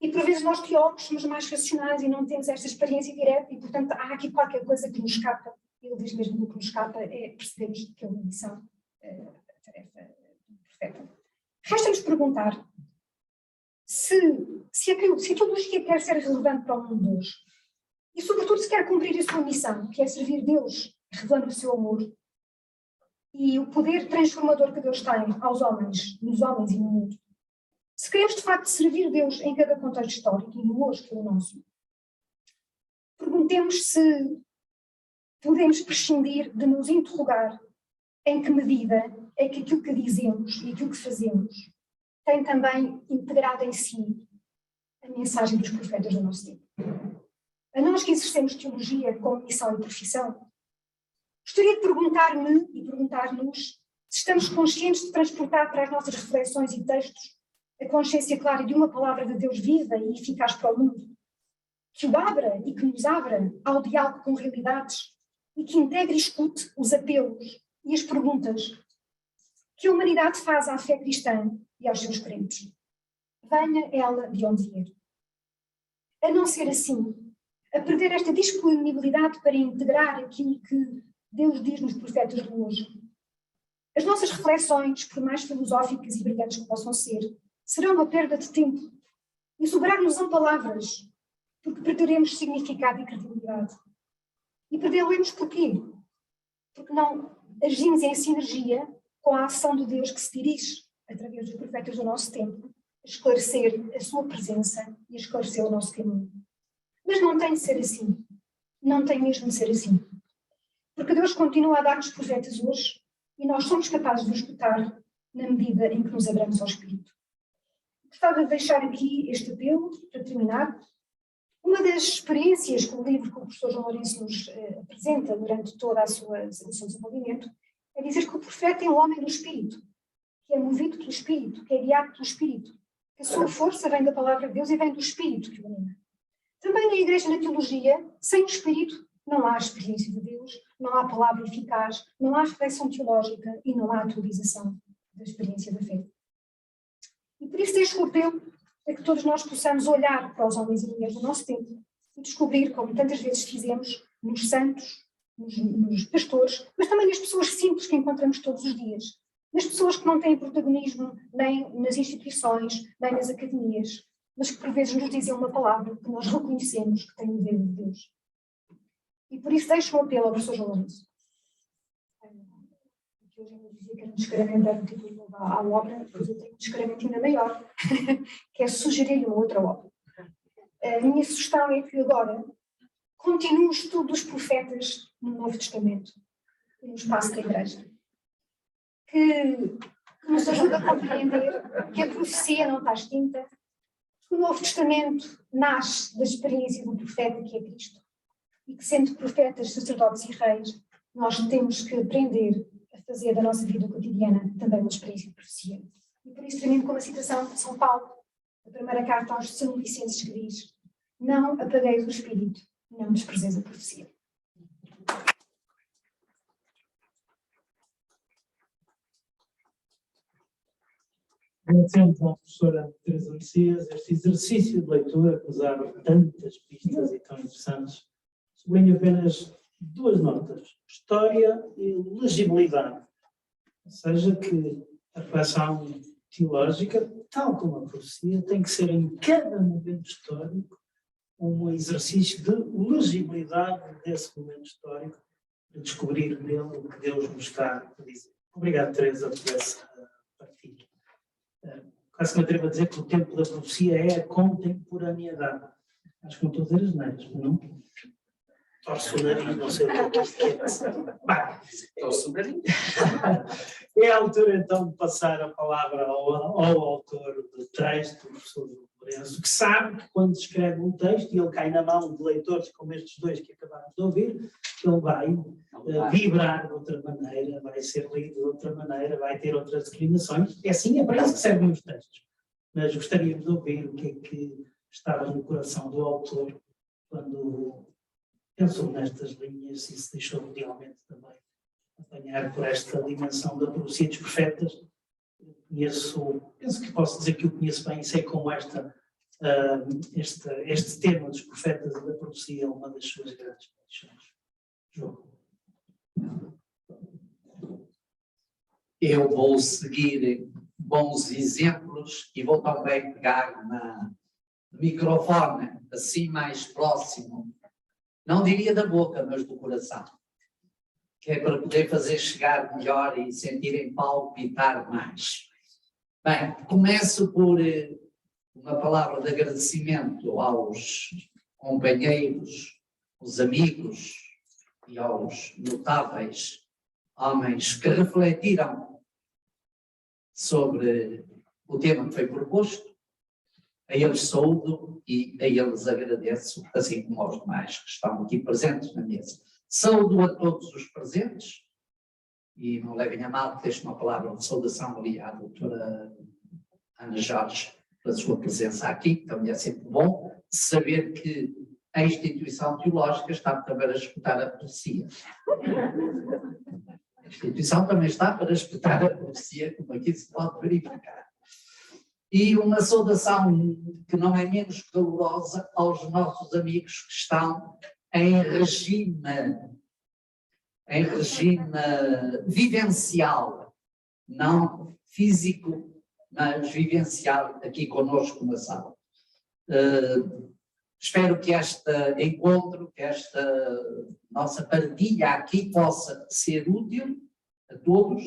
E por vezes nós teólogos somos mais racionais e não temos esta experiência direta e, portanto, há aqui qualquer coisa que nos escapa. Ele diz mesmo que o que nos escapa é percebermos que é uma missão, a tarefa do profeta. Resta-nos perguntar se a teologia quer ser relevante para o mundo de hoje e, sobretudo, se quer cumprir a sua missão, que é servir Deus, revelando o seu amor e o poder transformador que Deus tem aos homens, nos homens e no mundo. Se queremos, de facto, servir Deus em cada contexto histórico, e no hoje que é o nosso, perguntemos se podemos prescindir de nos interrogar em que medida é que aquilo que dizemos e aquilo que fazemos tem também integrado em si a mensagem dos profetas do nosso tempo. A nós que exercemos teologia como missão e profissão, gostaria de perguntar-me e perguntar-nos se estamos conscientes de transportar para as nossas reflexões e textos a consciência clara de uma palavra de Deus viva e eficaz para o mundo, que o abra e que nos abra ao diálogo com realidades e que integre e escute os apelos e as perguntas que a humanidade faz à fé cristã e aos seus crentes. Venha ela de onde vier. A não ser assim, a perder esta disponibilidade para integrar aquilo que Deus diz nos profetas de hoje, as nossas reflexões, por mais filosóficas e brilhantes que possam ser, serão uma perda de tempo e sobrar-nos-ão palavras, porque perderemos significado e credibilidade. E perdê-lo-emos porquê? Porque não agimos em sinergia com a ação de Deus que se dirige, através dos profetas do nosso tempo, a esclarecer a sua presença e a esclarecer o nosso caminho. Mas não tem de ser assim. Não tem mesmo de ser assim. Porque Deus continua a dar-nos profetas hoje e nós somos capazes de os escutar na medida em que nos abramos ao Espírito. Gostava de deixar aqui este apelo, para terminar. Uma das experiências que o livro que o professor João Lourenço nos apresenta durante todo o seu desenvolvimento é dizer que o profeta é um homem do Espírito, que é movido pelo Espírito, que é guiado pelo Espírito, que a sua força vem da palavra de Deus e vem do Espírito que o anima. Também na Igreja, na teologia, sem o Espírito não há experiência de Deus, não há palavra eficaz, não há reflexão teológica e não há atualização da experiência da fé. E por isso deixo o apelo a que todos nós possamos olhar para os homens e mulheres do nosso tempo e descobrir, como tantas vezes fizemos, nos santos, nos pastores, mas também nas pessoas simples que encontramos todos os dias, nas pessoas que não têm protagonismo nem nas instituições, nem nas academias, mas que por vezes nos dizem uma palavra que nós reconhecemos que tem o dedo de Deus. E por isso deixo um apelo ao professor João Lourenço. Que hoje eu dizia que era um descaramento dar um título à obra, pois eu tenho um descaramento ainda maior, que é sugerir uma outra obra. A minha sugestão é que agora continue o estudo dos profetas no Novo Testamento, no espaço da Igreja. Que nos ajude a compreender que a profecia não está extinta, que o Novo Testamento nasce da experiência do profeta que é Cristo, e que sendo profetas, sacerdotes e reis, nós temos que aprender a fazer da nossa vida cotidiana também uma experiência de profecia. E por isso termino com uma citação de São Paulo, a primeira carta aos São Licenses, que diz: não apagueis o espírito, não desprezeis a profecia. Agradecemos à professora Teresa Messias este exercício de leitura que nos abre tantas pistas e tão interessantes. Sublinho apenas duas notas: história e legibilidade. Ou seja, que a reflexão teológica, tal como a profecia, tem que ser em cada momento histórico um exercício de legibilidade desse momento histórico, de descobrir nele o que Deus nos está a dizer. Obrigado, Teresa, por essa partilha. Quase que me atrevo a dizer que o tempo da profecia é a contemporaneidade. Acho que não estou a dizer as neiras, não? Torce o nariz, não sei o que é. Torce o nariz. É a altura, então, de passar a palavra ao autor do texto, o professor Lourenço, que sabe que quando escreve um texto, e ele cai na mão de leitores como estes dois que acabamos de ouvir, ele vai vibrar de outra maneira, vai ser lido de outra maneira, vai ter outras declinações. É assim, é para isso que servem os textos. Mas gostaríamos de ouvir o que é que estava no coração do autor quando pensou nestas linhas e se deixou realmente também apanhar por esta dimensão da profecia dos profetas. Penso que posso dizer que o conheço bem e sei como este tema dos profetas e da profecia é uma das suas grandes paixões. João. Eu vou seguir bons exemplos e vou também pegar no microfone, assim mais próximo, não diria da boca, mas do coração, que é para poder fazer chegar melhor e sentirem palpitar mais. Bem, começo por uma palavra de agradecimento aos companheiros, aos amigos e aos notáveis homens que refletiram sobre o tema que foi proposto. A eles saúdo e a eles agradeço, assim como aos demais que estão aqui presentes na mesa. Saúdo a todos os presentes e não levem a mal que deixo uma palavra de saudação ali à doutora Ana Jorge pela sua presença aqui. Também é sempre bom saber que a instituição teológica está também a escutar a profecia. A instituição também está para escutar a profecia, como aqui se pode verificar. E uma saudação que não é menos calorosa aos nossos amigos que estão em regime vivencial, não físico, mas vivencial aqui conosco na sala. Espero que este encontro, que esta nossa partilha aqui possa ser útil a todos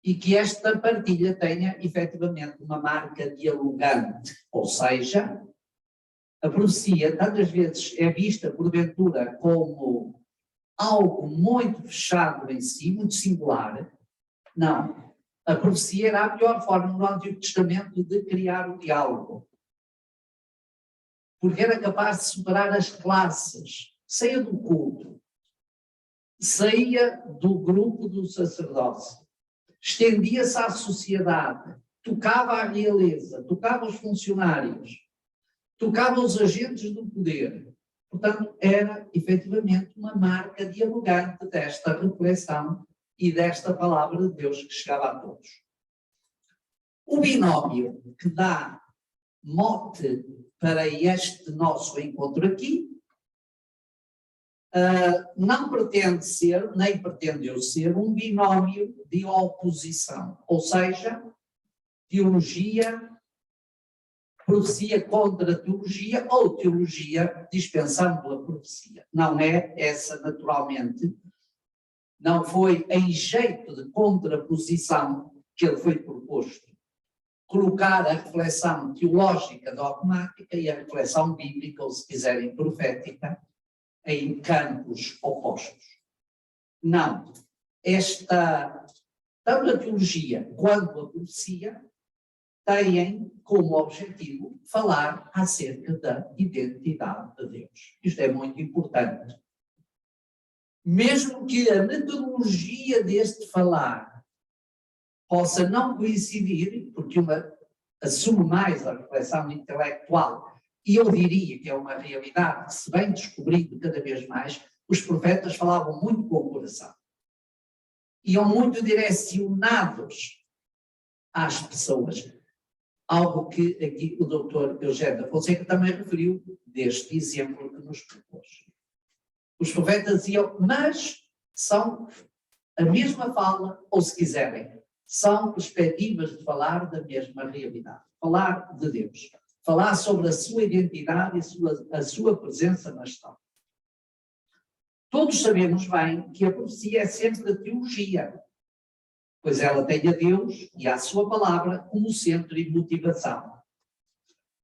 e que esta partilha tenha efetivamente uma marca dialogante, ou seja, a profecia tantas vezes é vista porventura como algo muito fechado em si, muito singular. Não, a profecia era a melhor forma no Antigo Testamento de criar o diálogo, porque era capaz de superar as classes, saía do culto, saía do grupo do sacerdócio, estendia-se à sociedade, tocava a realeza, tocava os funcionários, tocava os agentes do poder. Portanto, era efetivamente uma marca dialogante desta reflexão e desta palavra de Deus que chegava a todos. O binómio que dá mote para este nosso encontro aqui não pretende ser, nem pretende eu ser, um binómio de oposição, ou seja, teologia, profecia contra teologia ou teologia dispensando a profecia. Não é essa, naturalmente, não foi em jeito de contraposição que ele foi proposto. Colocar a reflexão teológica dogmática e a reflexão bíblica, ou se quiserem profética, em campos opostos. Não. Tanto a teologia quanto a profecia têm como objetivo falar acerca da identidade de Deus. Isto é muito importante. mesmo que a metodologia deste falar possa não coincidir, porque uma assume mais a reflexão intelectual, e eu diria que é uma realidade que se vem descobrindo cada vez mais, os profetas falavam muito com o coração. Iam muito direcionados às pessoas. Algo que aqui o doutor Eugênio da Fonseca também referiu deste exemplo que nos propôs. Os profetas iam, mas são a mesma fala, ou se quiserem, são perspectivas de falar da mesma realidade. Falar de Deus. Falar sobre a sua identidade e a sua presença na história. Todos sabemos bem que a profecia é sempre a teologia, pois ela tem a Deus e a sua palavra como centro e motivação.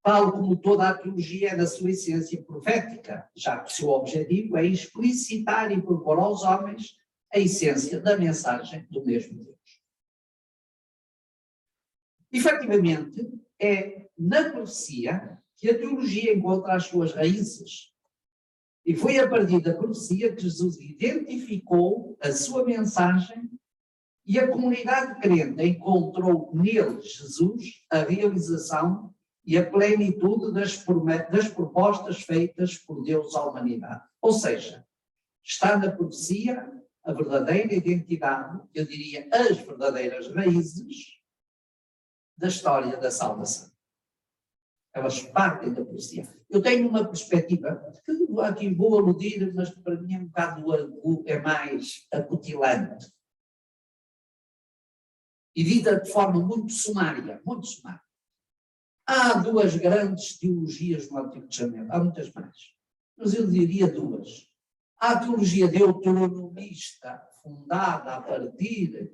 Tal como toda a teologia é na sua essência profética, já que o seu objetivo é explicitar e propor aos homens a essência da mensagem do mesmo Deus. Efetivamente, é na profecia que a teologia encontra as suas raízes. E foi a partir da profecia que Jesus identificou a sua mensagem e a comunidade crente encontrou nele, Jesus, a realização e a plenitude das propostas feitas por Deus à humanidade. Ou seja, está na profecia a verdadeira identidade, eu diria as verdadeiras raízes da história da salvação. Elas partem da profecia. Eu tenho uma perspectiva, que aqui vou aludir, mas que para mim é um bocado é mais acutilante. E dita de forma muito sumária, muito sumária. Há duas grandes teologias no Antigo Testamento, há muitas mais, mas eu diria duas. Há a teologia deuteronomista, fundada a partir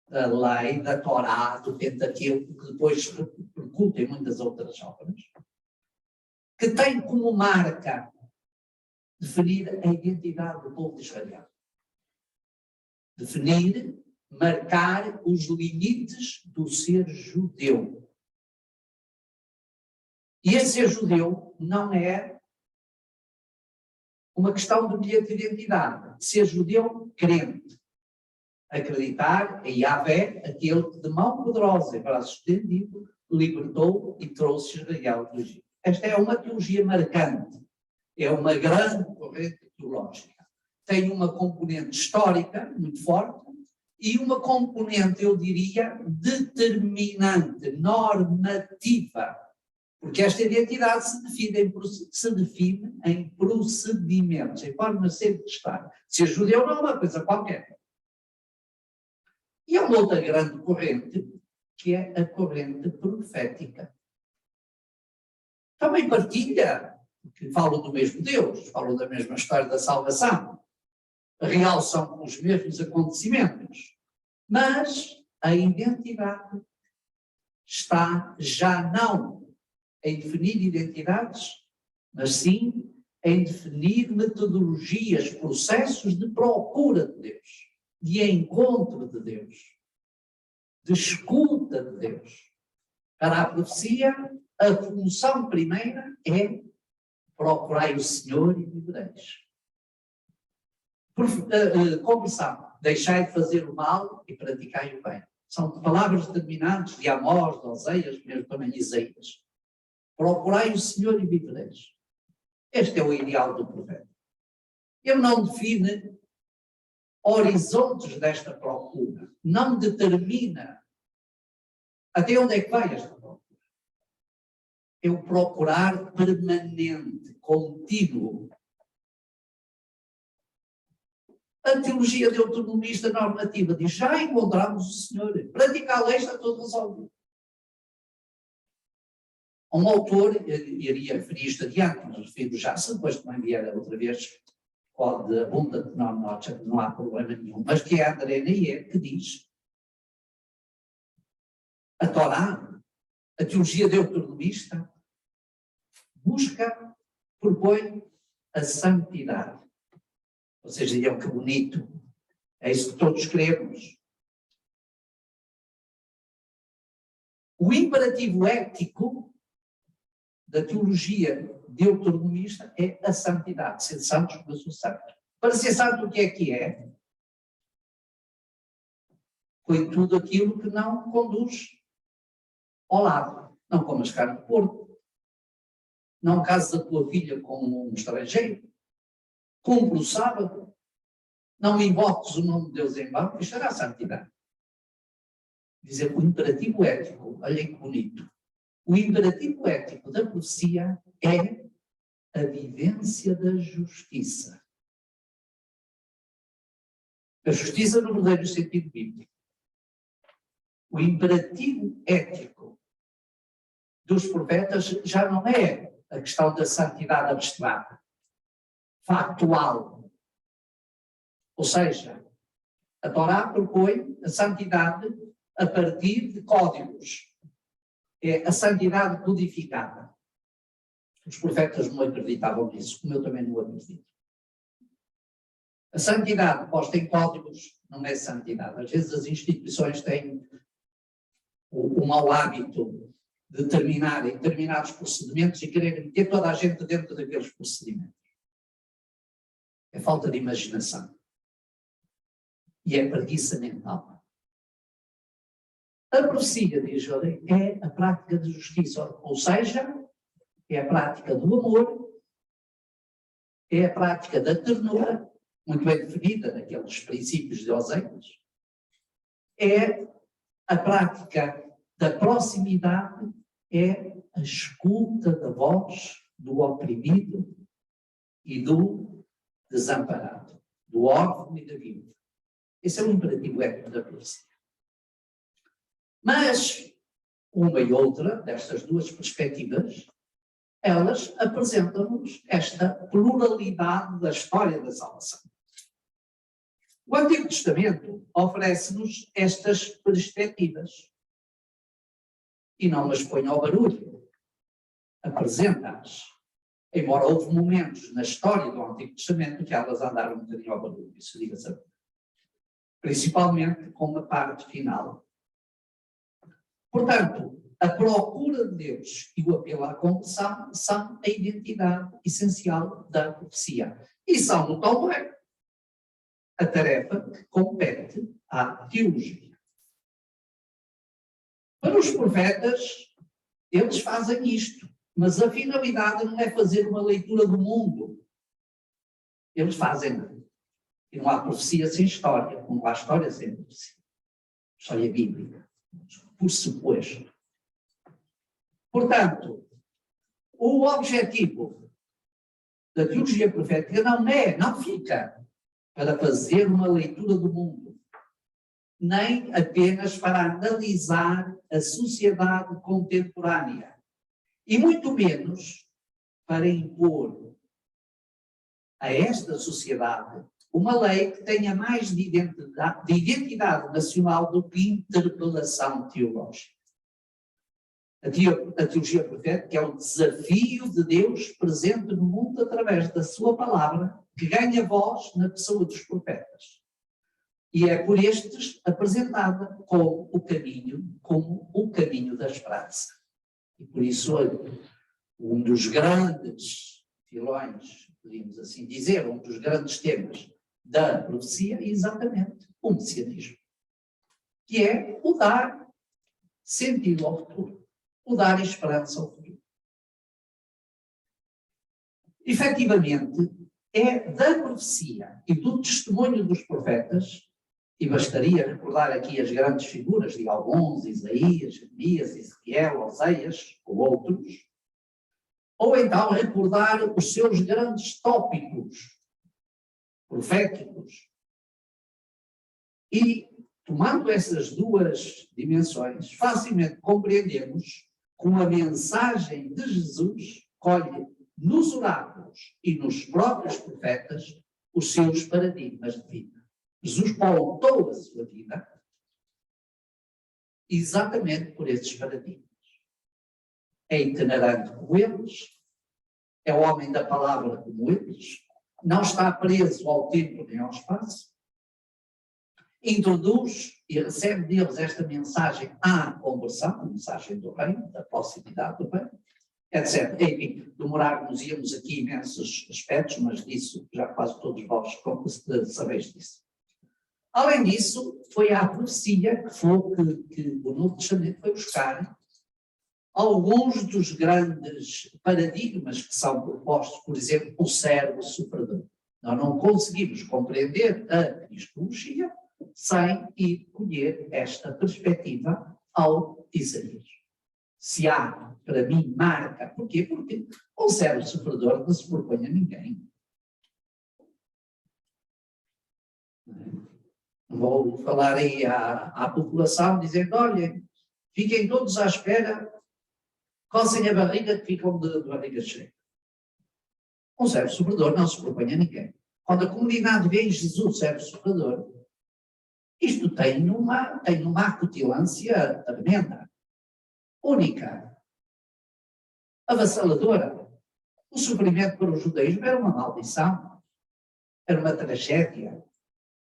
da lei, da Torá, do Pentateuco, que depois repercute em muitas outras obras, que tem como marca definir a identidade do povo de Israel. Definir, marcar os limites do ser judeu. E esse ser judeu não é uma questão de bilhete de identidade. Ser judeu crente. Acreditar em Yahvé, aquele que de mão poderosa e braço estendido libertou e trouxe Israel do Egito. Esta é uma teologia marcante. É uma grande corrente teológica. Tem uma componente histórica muito forte e uma componente, eu diria, determinante, normativa. Porque esta identidade se define em procedimentos, em formas sempre de estar. Ser judeu não é uma coisa qualquer. E há uma outra grande corrente, que é a corrente profética. Também partilha, porque falam do mesmo Deus, falam da mesma história da salvação, realçam os mesmos acontecimentos, mas a identidade está já não em definir identidades, mas sim em definir metodologias, processos de procura de Deus, de encontro de Deus, de escuta de Deus. Para a profecia, a função primeira é procurai o Senhor e vivereis. Conversão, deixai de fazer o mal e praticai o bem. São palavras determinantes de Amós, de Oseias, mesmo também de Isaías. Procurai o Senhor e vivereis. Este é o ideal do profeta. Ele não define horizontes desta procura. Não determina até onde é que vai esta procura. É o procurar permanente, contínuo. A teologia deuteronomista normativa diz, já encontramos o Senhor, praticar a lei está tudo resolvido. Um autor, iria referir isto adiante, mas refiro já, se depois também vier outra vez, pode abundar, não há problema nenhum, mas que é André Neyer, que diz, a Torá, a teologia deuteronomista, busca, propõe a santidade. Ou seja, é que bonito, é isso que todos queremos. O imperativo ético da teologia deuteronomista é a santidade, ser santos como eu sou santo. Para ser santo, o que é? Foi tudo aquilo que não conduz ao lado. Não comas carne de porco. Não cases a tua filha com um estrangeiro. Cumpre o sábado. Não invoques o nome de Deus em vão. Isto era a santidade. Dizer o imperativo ético, olhem que bonito. O imperativo ético da profecia é a vivência da justiça. A justiça no verdadeiro sentido bíblico. O imperativo ético dos profetas já não é a questão da santidade abstrata, factual. Ou seja, a Torá propõe a santidade a partir de códigos. É a santidade codificada. Os profetas não acreditavam nisso, como eu também não acredito. A santidade posta em códigos não é santidade. Às vezes as instituições têm o mau hábito de terminarem determinados procedimentos e quererem meter toda a gente dentro daqueles procedimentos. É falta de imaginação. E é preguiça mental. A profecia, diz ele, é a prática de justiça, ou seja, é a prática do amor, é a prática da ternura, muito bem definida naqueles princípios de Oséias, é a prática da proximidade, é a escuta da voz do oprimido e do desamparado, do órfão e da viúva. Esse é o imperativo ético da profecia. Mas uma e outra destas duas perspectivas, elas apresentam-nos esta pluralidade da história da salvação. O Antigo Testamento oferece-nos estas perspectivas e não as põe ao barulho, apresenta-as. Embora houve momentos na história do Antigo Testamento que elas andaram um bocadinho ao barulho, isso diga-se a verdade. Principalmente com a parte final. Portanto, a procura de Deus e o apelo à conversão são a identidade essencial da profecia. E são, no tal é, a tarefa que compete à teologia. Para os profetas, eles fazem isto, mas a finalidade não é fazer uma leitura do mundo. Eles fazem. E não há profecia sem história, não há história sem profecia. História bíblica, por suposto. Portanto, o objetivo da teologia profética não fica para fazer uma leitura do mundo, nem apenas para analisar a sociedade contemporânea, e muito menos para impor a esta sociedade uma lei que tenha mais de identidade nacional do que interpelação teológica. A teologia profética é o desafio de Deus presente no mundo através da sua palavra, que ganha voz na pessoa dos profetas. E é por estes apresentada como o caminho da esperança. E por isso, um dos grandes filões, podemos assim dizer, um dos grandes temas da profecia é exatamente o messianismo, que é o dar sentido ao futuro, o dar esperança ao futuro. Efetivamente, é da profecia e do testemunho dos profetas, e bastaria recordar aqui as grandes figuras de alguns, Isaías, Jeremias, Ezequiel, Oséias, ou outros, ou então recordar os seus grandes tópicos proféticos. E, tomando essas duas dimensões, facilmente compreendemos como a mensagem de Jesus colhe nos oráculos e nos próprios profetas os seus paradigmas de vida. Jesus pautou a sua vida exatamente por esses paradigmas. É itinerante como eles, é o homem da palavra como eles, não está preso ao tempo nem ao espaço, introduz e recebe deles esta mensagem à conversão, a mensagem do reino, da proximidade do reino, etc. Enfim, demorar-nos-íamos aqui imensos aspectos, mas disso já quase todos vós sabeis disso. Além disso, foi a profecia que o Novo Testamento foi buscar alguns dos grandes paradigmas que são propostos, por exemplo, o servo sofredor. Nós não conseguimos compreender a cristologia sem ir colher esta perspectiva ao Isaías. Se há, para mim, marca, porquê? Porque o servo sofredor não se propõe a ninguém. Vou falar aí à população, dizendo, olhem, fiquem todos à espera, cocem a barriga que ficam de barriga cheia. Um servo sofredor não se propõe a ninguém. Quando a comunidade vê em Jesus servo sofredor, isto tem uma acutilância tremenda, única, avassaladora. O sofrimento para o judaísmo era uma maldição, era uma tragédia.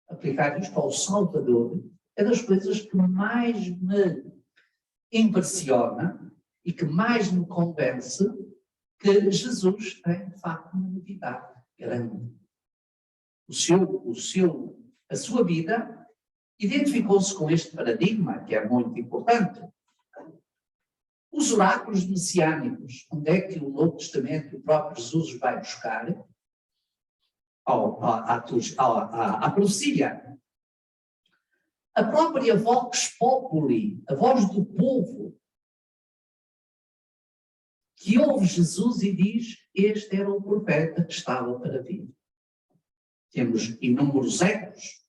Aplicar isto ao Salvador é das coisas que mais me impressiona e que mais me convence que Jesus tem, de facto, uma novidade grande. A sua vida identificou-se com este paradigma, que é muito importante. Os oráculos messiânicos, onde é que o Novo Testamento, o próprio Jesus vai buscar? À profecia. A própria vox populi, a voz do povo, que ouve Jesus e diz, este era o profeta que estava para vir. Temos inúmeros ecos,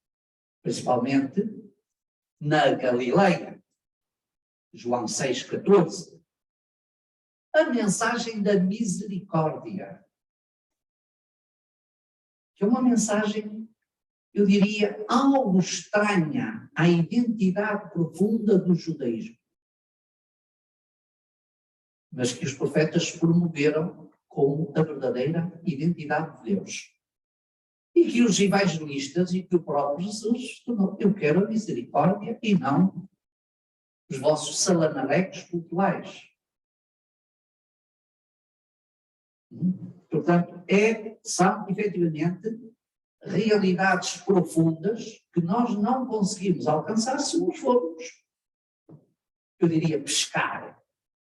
principalmente na Galileia, João 6,14. A mensagem da misericórdia, que é uma mensagem, eu diria, algo estranha à identidade profunda do judaísmo, mas que os profetas promoveram como a verdadeira identidade de Deus. E que os evangelistas e que o próprio Jesus tornou, eu quero a misericórdia e não os vossos salanalecos cultuais. Portanto, são efetivamente realidades profundas que nós não conseguimos alcançar se nos formos, eu diria, pescar,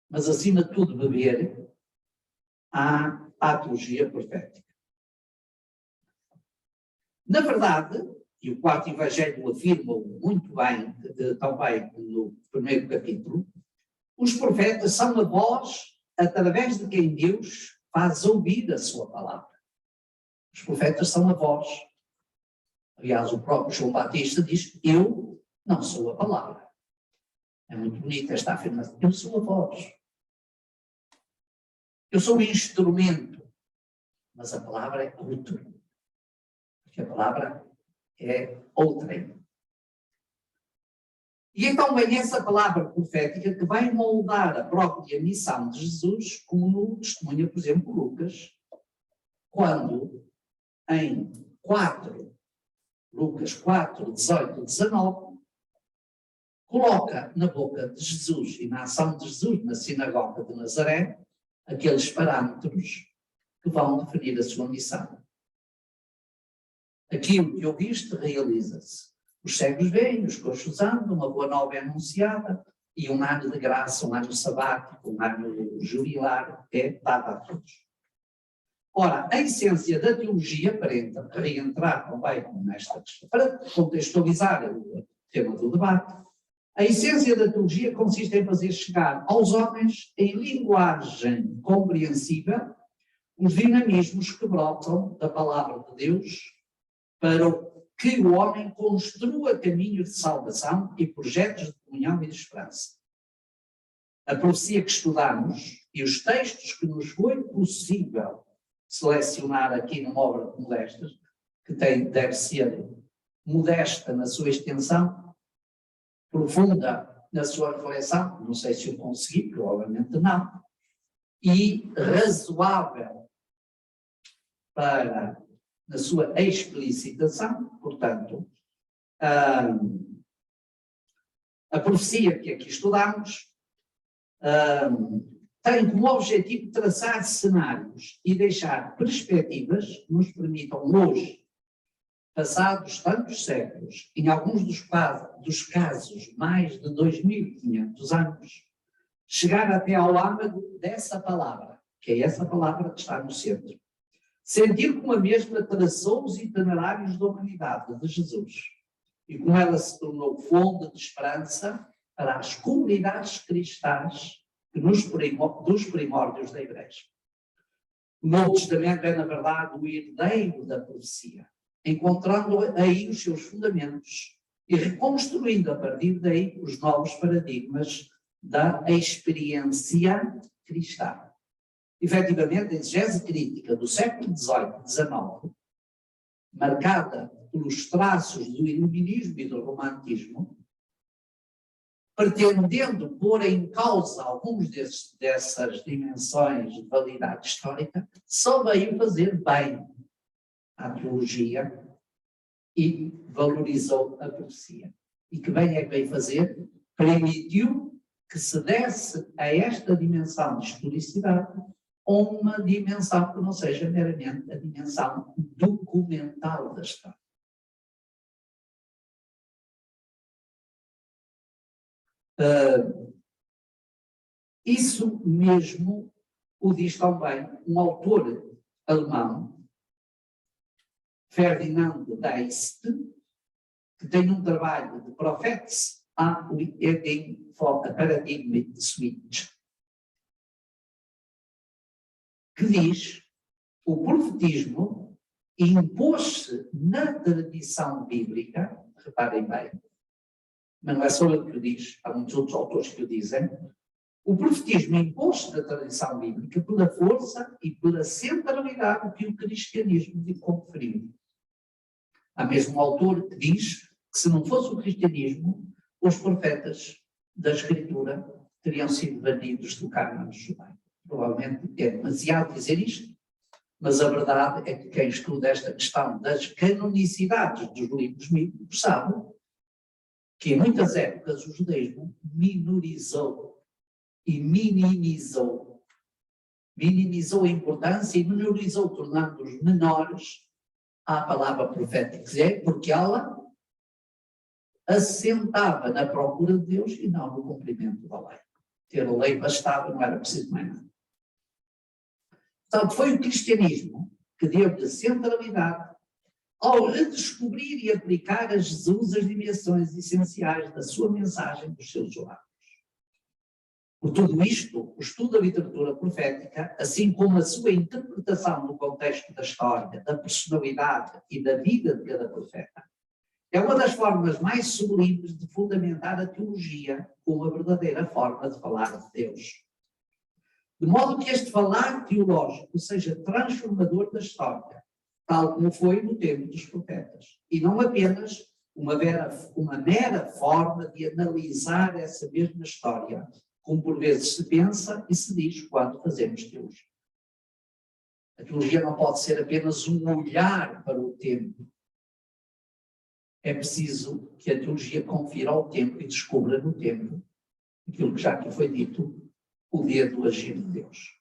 mas acima de tudo beber a teologia profética. Na verdade, e o quarto Evangelho afirma muito bem, também no primeiro capítulo, os profetas são a voz através de quem Deus faz ouvir a sua palavra. Os profetas são a voz. Aliás, o próprio João Batista diz, eu não sou a palavra. É muito bonita esta afirmação. Eu sou a voz. Eu sou o instrumento. Mas a palavra é outro. Porque a palavra é outrem. E então vem essa palavra profética que vai moldar a própria missão de Jesus, como testemunha, por exemplo, Lucas, quando em Lucas 4, 18 e 19, coloca na boca de Jesus e na ação de Jesus na sinagoga de Nazaré aqueles parâmetros que vão definir a sua missão. Aquilo que ouviste realiza-se. Os cegos veem, os coxos andam, uma boa nova é anunciada e um ano de graça, um ano sabático, um ano jubilar é dado a todos. Ora, a essência da teologia, para reentrar também nesta questão, para contextualizar o tema do debate, a essência da teologia consiste em fazer chegar aos homens, em linguagem compreensível, os dinamismos que brotam da palavra de Deus para que o homem construa caminhos de salvação e projetos de comunhão e de esperança. A profecia que estudamos e os textos que nos foi possível selecionar aqui numa obra como destas, que deve ser modesta na sua extensão, profunda na sua reflexão, não sei se eu consegui, provavelmente não, e razoável na sua explicitação, portanto, a profecia que aqui estudamos tem como objetivo traçar cenários e deixar perspectivas que nos permitam hoje, passados tantos séculos, em alguns dos casos mais de 2.500 anos, chegar até ao âmago dessa palavra, que é essa palavra que está no centro. Sentir como a mesma traçou os itinerários da humanidade de Jesus e como ela se tornou fonte de esperança para as comunidades cristãs dos primórdios da Igreja. O Novo Testamento é, na verdade, o herdeiro da profecia, encontrando aí os seus fundamentos e reconstruindo a partir daí os novos paradigmas da experiência cristã. Efetivamente, a exegese crítica do século XVIII e XIX, marcada pelos traços do iluminismo e do romantismo, pretendendo pôr em causa algumas dessas dimensões de validade histórica, só veio fazer bem à teologia e valorizou a profecia. E que bem é que veio fazer? Permitiu que se desse a esta dimensão de historicidade uma dimensão que não seja meramente a dimensão documental da história. Isso mesmo o diz também um autor alemão, Ferdinand Deist, que tem um trabalho de Prophets leading for a Paradigm Switch, que diz: o profetismo impôs-se na tradição bíblica, reparem bem, mas não é só ele que o diz, há muitos outros autores que o dizem. O profetismo impôs-se na tradição bíblica pela força e pela centralidade que o cristianismo lhe conferiu. Há mesmo um autor que diz que se não fosse o cristianismo, os profetas da Escritura teriam sido banidos do cânone judaico. Provavelmente é demasiado dizer isto, mas a verdade é que quem estuda esta questão das canonicidades dos livros bíblicos sabe que em muitas épocas o judaísmo minorizou e minimizou a importância e minorizou, tornando-os menores à palavra profética, porque ela assentava na procura de Deus e não no cumprimento da lei. Ter a lei bastava, não era preciso mais nada. Portanto, foi o cristianismo que deu-lhe centralidade ao redescobrir e aplicar a Jesus as dimensões essenciais da sua mensagem, dos seus oráculos. Por tudo isto, o estudo da literatura profética, assim como a sua interpretação no contexto da história, da personalidade e da vida de cada profeta, é uma das formas mais sublimes de fundamentar a teologia como a verdadeira forma de falar de Deus. De modo que este falar teológico seja transformador da história, tal como foi no tempo dos profetas, e não apenas uma mera forma de analisar essa mesma história, como por vezes se pensa e se diz quando fazemos teologia. A teologia não pode ser apenas um olhar para o tempo. É preciso que a teologia confira ao tempo e descubra no tempo aquilo que já aqui foi dito, o dia do agir de Deus.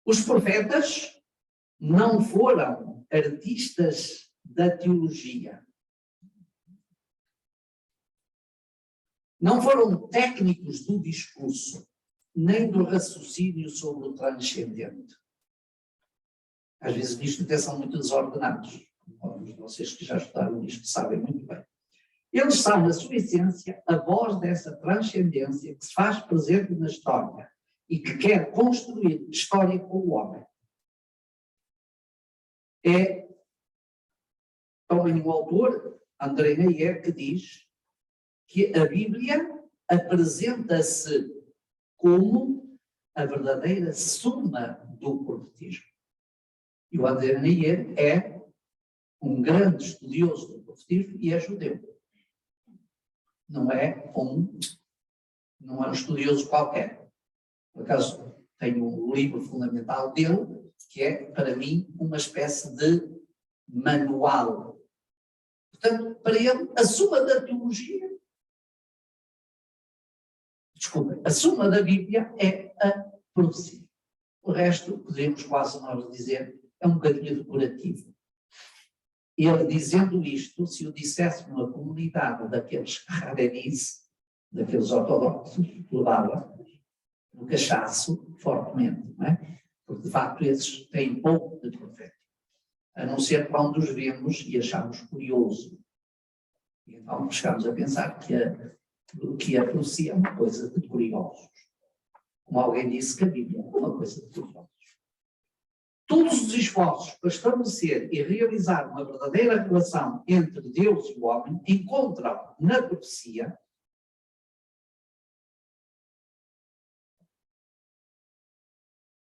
Os profetas não foram artistas da teologia. Não foram técnicos do discurso, nem do raciocínio sobre o transcendente. Às vezes nisto até são muito desordenados. Vocês que já estudaram isto sabem muito bem. Eles são, na sua essência, a voz dessa transcendência que se faz presente na história e que quer construir história com o homem. É também um autor, André Neyer, que diz que a Bíblia apresenta-se como a verdadeira suma do profetismo. E o André Neyer é um grande estudioso do profetismo e é judeu. Não é um estudioso qualquer. Por acaso, tenho um livro fundamental dele, que é, para mim, uma espécie de manual. Portanto, para ele, a suma da teologia Desculpem, a suma da Bíblia é a profecia. O resto, podemos quase nós dizer, é um bocadinho decorativo. Ele dizendo isto, se o dissesse numa comunidade daqueles Harenis, daqueles ortodoxos, levava no cachaço fortemente, não é? Porque de facto esses têm pouco de profético, a não ser quando os vemos e achamos curioso. E então chegamos a pensar que a profecia é uma coisa de curiosos. Como alguém disse que a Bíblia é uma coisa de curiosos. Todos os esforços para estabelecer e realizar uma verdadeira relação entre Deus e o homem encontram na profecia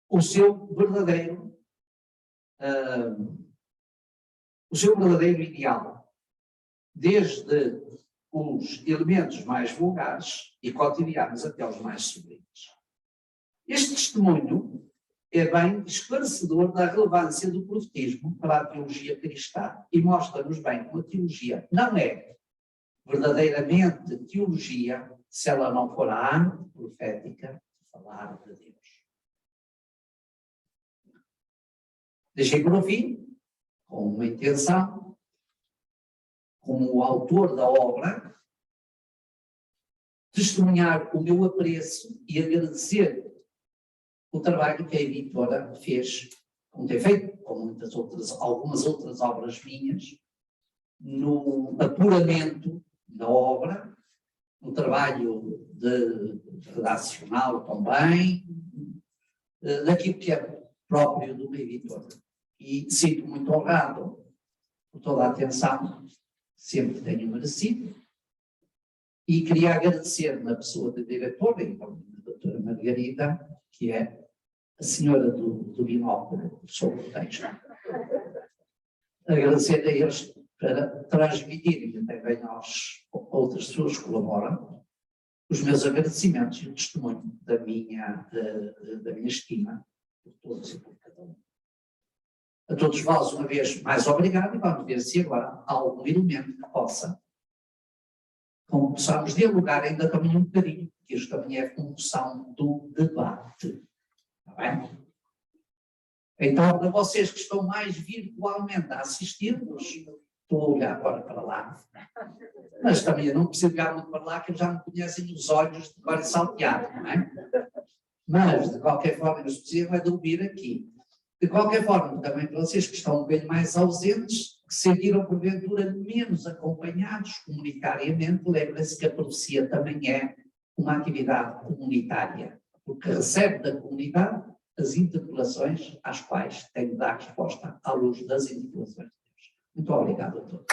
o seu verdadeiro ideal, desde os elementos mais vulgares e cotidianos até os mais sublimes. Este testemunho é bem esclarecedor da relevância do profetismo para a teologia cristã e mostra-nos bem como a teologia não é verdadeiramente teologia se ela não for a arte profética de falar de Deus. Deixei por fim, com uma intenção, como o autor da obra, testemunhar o meu apreço e agradecer o trabalho que a editora fez, como tem feito, com algumas outras obras minhas, no apuramento da obra, no trabalho redacional também, daquilo que é próprio de uma editora. E sinto muito honrado por toda a atenção que sempre tenho merecido. E queria agradecer na pessoa da diretora, então, a doutora Margarida, que é a senhora do binóculo sobre o texto. Agradecer a eles para transmitirem também às outras pessoas que colaboram os meus agradecimentos e o testemunho da minha estima por todos e por cada um. A todos vós, uma vez mais obrigado, e vamos ver se agora há algum elemento que possamos dialogar ainda também um bocadinho, porque isto também é função do debate. Está bem? Então, para vocês que estão mais virtualmente a assistir-nos, estou a olhar agora para lá, mas também eu não preciso olhar muito para lá, que já me conhecem os olhos de cor salteado, não é? Mas, de qualquer forma, eu preciso é de ouvir aqui. De qualquer forma, também para vocês que estão bem mais ausentes, que se sentiram porventura menos acompanhados comunitariamente, lembrem-se que a profecia também é uma atividade comunitária, porque recebe da comunidade as interpelações às quais tem de dar resposta à luz das interpelações de Deus. Muito obrigado a todos.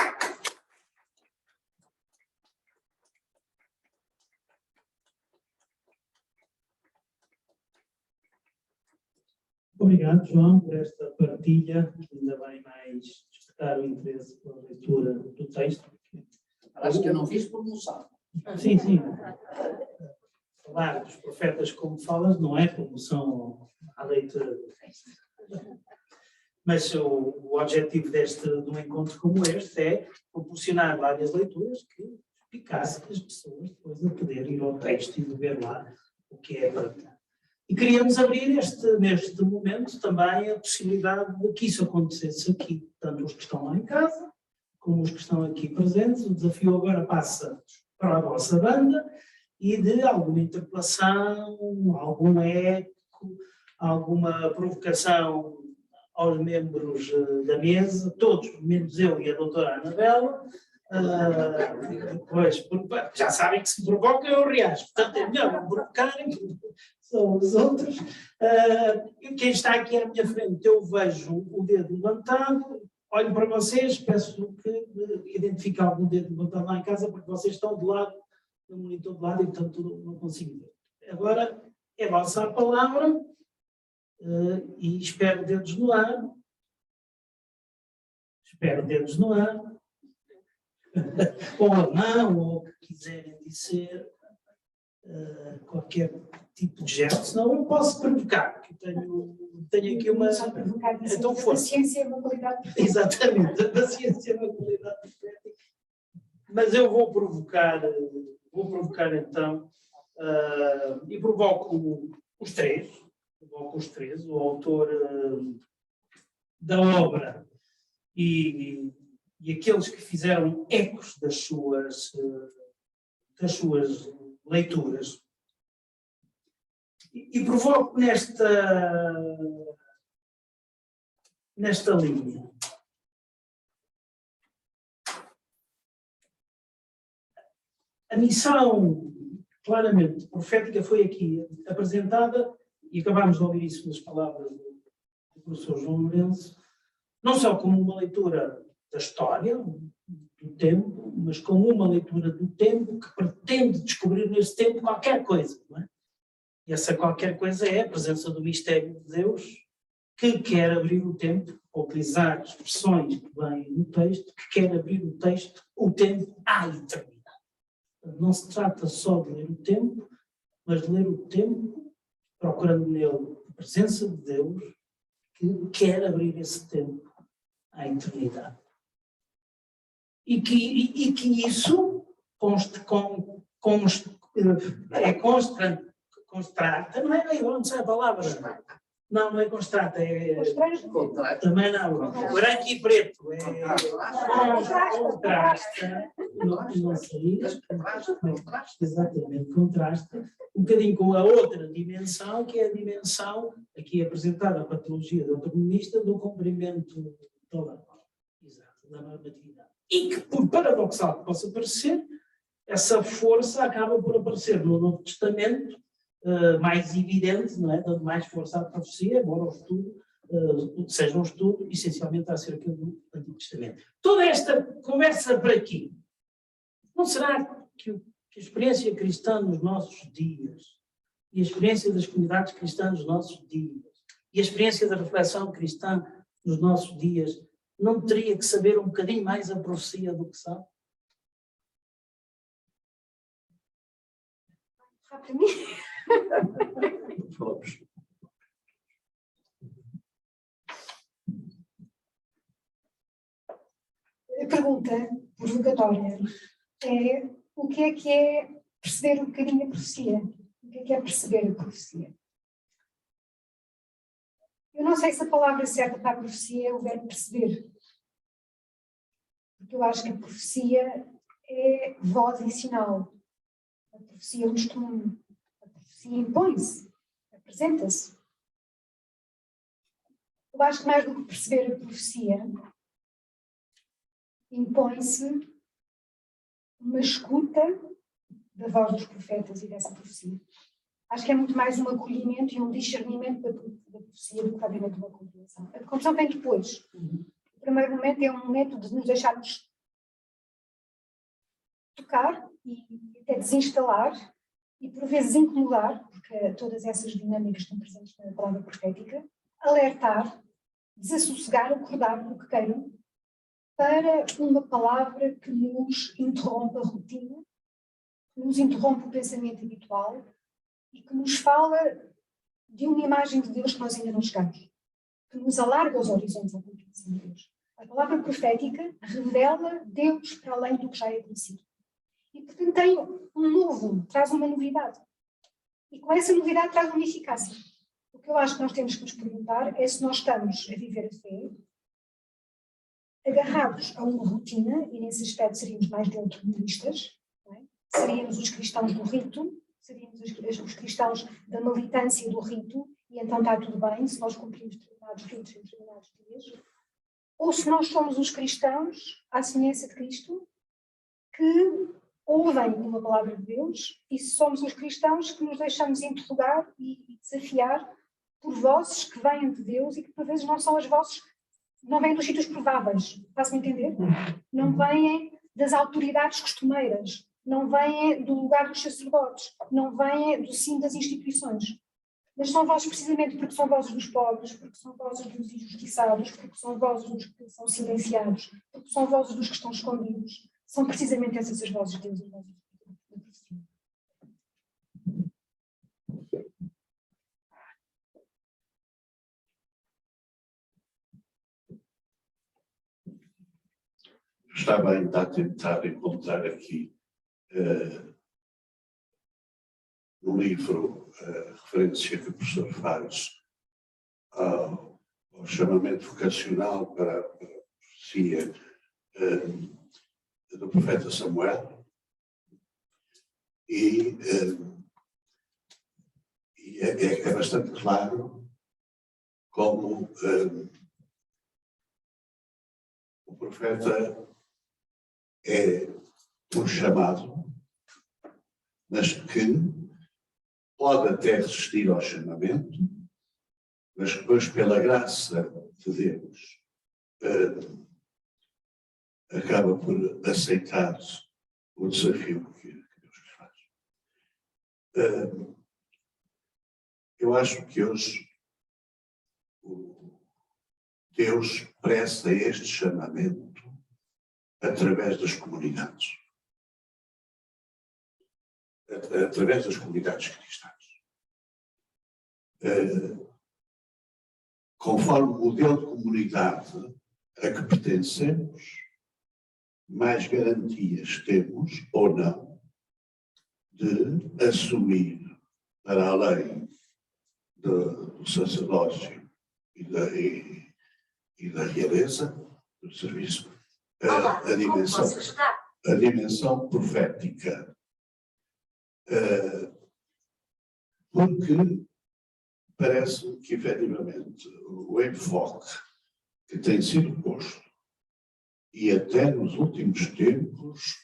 Obrigado, João, por esta partilha, que ainda vai mais despertar o interesse pela leitura do texto. Acho que eu não fiz promoção. Sim, sim. Falar dos profetas como falas não é promoção à leitura do texto. Mas o objetivo de um encontro como este é proporcionar várias leituras que explicassem as pessoas depois a poder ir ao texto e ver lá o que é para. E queríamos abrir neste momento também a possibilidade de que isso acontecesse aqui, tanto os que estão lá em casa, como os que estão aqui presentes. O desafio agora passa para a vossa banda e de alguma interpelação, algum eco, alguma provocação aos membros da mesa, todos, menos eu e a doutora Anabela. Depois, já sabem que se provoca eu reajo, portanto é melhor não provocarem, são os outros. Quem está aqui à minha frente, eu vejo o dedo levantado, olho para vocês, peço que identifiquem algum dedo levantado lá em casa, porque vocês estão do lado, no monitor de lado, e portanto não consigo ver. Agora é vossa a palavra, e espero dedos no ar. Espero dedos no ar. Ou a mão, ou o que quiserem dizer, qualquer tipo de gesto, senão eu posso provocar, porque tenho aqui uma. Então, a ciência é uma qualidade perfeita. Exatamente, a ciência é uma qualidade perfeita. Mas eu vou provocar então e provoco os três, o autor da obra e aqueles que fizeram ecos das suas leituras, e provoco nesta linha. A missão, claramente, profética foi aqui apresentada, e acabámos de ouvir isso nas palavras do professor João Lourenço, não só como uma leitura da história, do tempo, mas como uma leitura do tempo que pretende descobrir nesse tempo qualquer coisa, não é? E essa qualquer coisa é a presença do mistério de Deus, que quer abrir o tempo, para utilizar expressões que vêm no texto, que quer abrir o tempo à eternidade. Não se trata só de ler o tempo, mas de ler o tempo, procurando nele a presença de Deus, que quer abrir esse tempo à eternidade. E que isso constrata, não é? Não sei a palavra. Não é constrata, é... Também não. Branco e preto. Contrasta. Não sei. Exatamente, contrasta um bocadinho com a outra dimensão, que é a dimensão, aqui apresentada a patologia do autonomista, do cumprimento toda a norma. Exato, da normatividade. E que, por paradoxal que possa parecer, essa força acaba por aparecer no Novo Testamento, mais evidente, não é? Dando mais força à profecia, embora o estudo seja um estudo essencialmente acerca do Antigo Testamento. Toda esta conversa para aqui, não será que a experiência cristã nos nossos dias, e a experiência das comunidades cristãs nos nossos dias, e a experiência da reflexão cristã nos nossos dias, não teria que saber um bocadinho mais a profecia do que sabe? Para mim. Falamos. A pergunta provocatória é: o que é perceber um bocadinho a profecia? O que é perceber a profecia? Eu não sei se a palavra certa para a profecia é o verbo perceber. Porque eu acho que a profecia é voz e sinal. A profecia é um testemunho. A profecia impõe-se, apresenta-se. Eu acho que mais do que perceber a profecia, impõe-se uma escuta da voz dos profetas e dessa profecia. Acho que é muito mais um acolhimento e um discernimento da profecia do que propriamente uma compreensão. A compreensão vem depois. O primeiro momento é um momento de nos deixarmos tocar e até desinstalar e por vezes incomodar, porque todas essas dinâmicas estão presentes na palavra profética, alertar, desassossegar, acordar o que queiram, para uma palavra que nos interrompa a rotina, que nos interrompa o pensamento habitual e que nos fala de uma imagem de Deus que nós ainda não chegamos, que nos alarga os horizontes à compreensão de Deus. A palavra profética revela Deus para além do que já é conhecido. E, portanto, tem um novo, traz uma novidade. E com essa novidade traz uma eficácia. O que eu acho que nós temos que nos perguntar é se nós estamos a viver a fé agarrados a uma rotina, e nesse aspecto seríamos mais deontologistas, não é? Seríamos os cristãos do rito, seríamos os cristãos da militância do rito, e então está tudo bem se nós cumprimos determinados ritos em determinados dias, ou se nós somos os cristãos, à semelhança de Cristo, que ouvem uma palavra de Deus, e se somos os cristãos que nos deixamos interrogar e desafiar por vozes que vêm de Deus e que por vezes não são as vozes, não vêm dos sítios prováveis, faço-me entender? Não vêm das autoridades costumeiras, não vêm do lugar dos sacerdotes, não vêm do sim das instituições. Mas são vozes precisamente porque são vozes dos pobres, porque são vozes dos injustiçados, porque são vozes dos que são silenciados, porque são vozes dos que estão escondidos. São precisamente essas as vozes de Deus, as vozes da profecia. Estava ainda a tentar encontrar aqui no livro, a referência que o professor faz ao chamamento vocacional para a profecia do profeta Samuel, e é bastante claro como o profeta é um chamado, mas que pode até resistir ao chamamento, mas depois, pela graça de Deus, acaba por aceitar o desafio que Deus lhe faz. Eu acho que hoje Deus presta este chamamento através das comunidades. Através das comunidades cristãs. Conforme o modelo de comunidade a que pertencemos, mais garantias temos ou não de assumir, para além do sacerdócio e da realeza do serviço, a dimensão profética. Porque parece que, efetivamente, o enfoque que tem sido posto, e até nos últimos tempos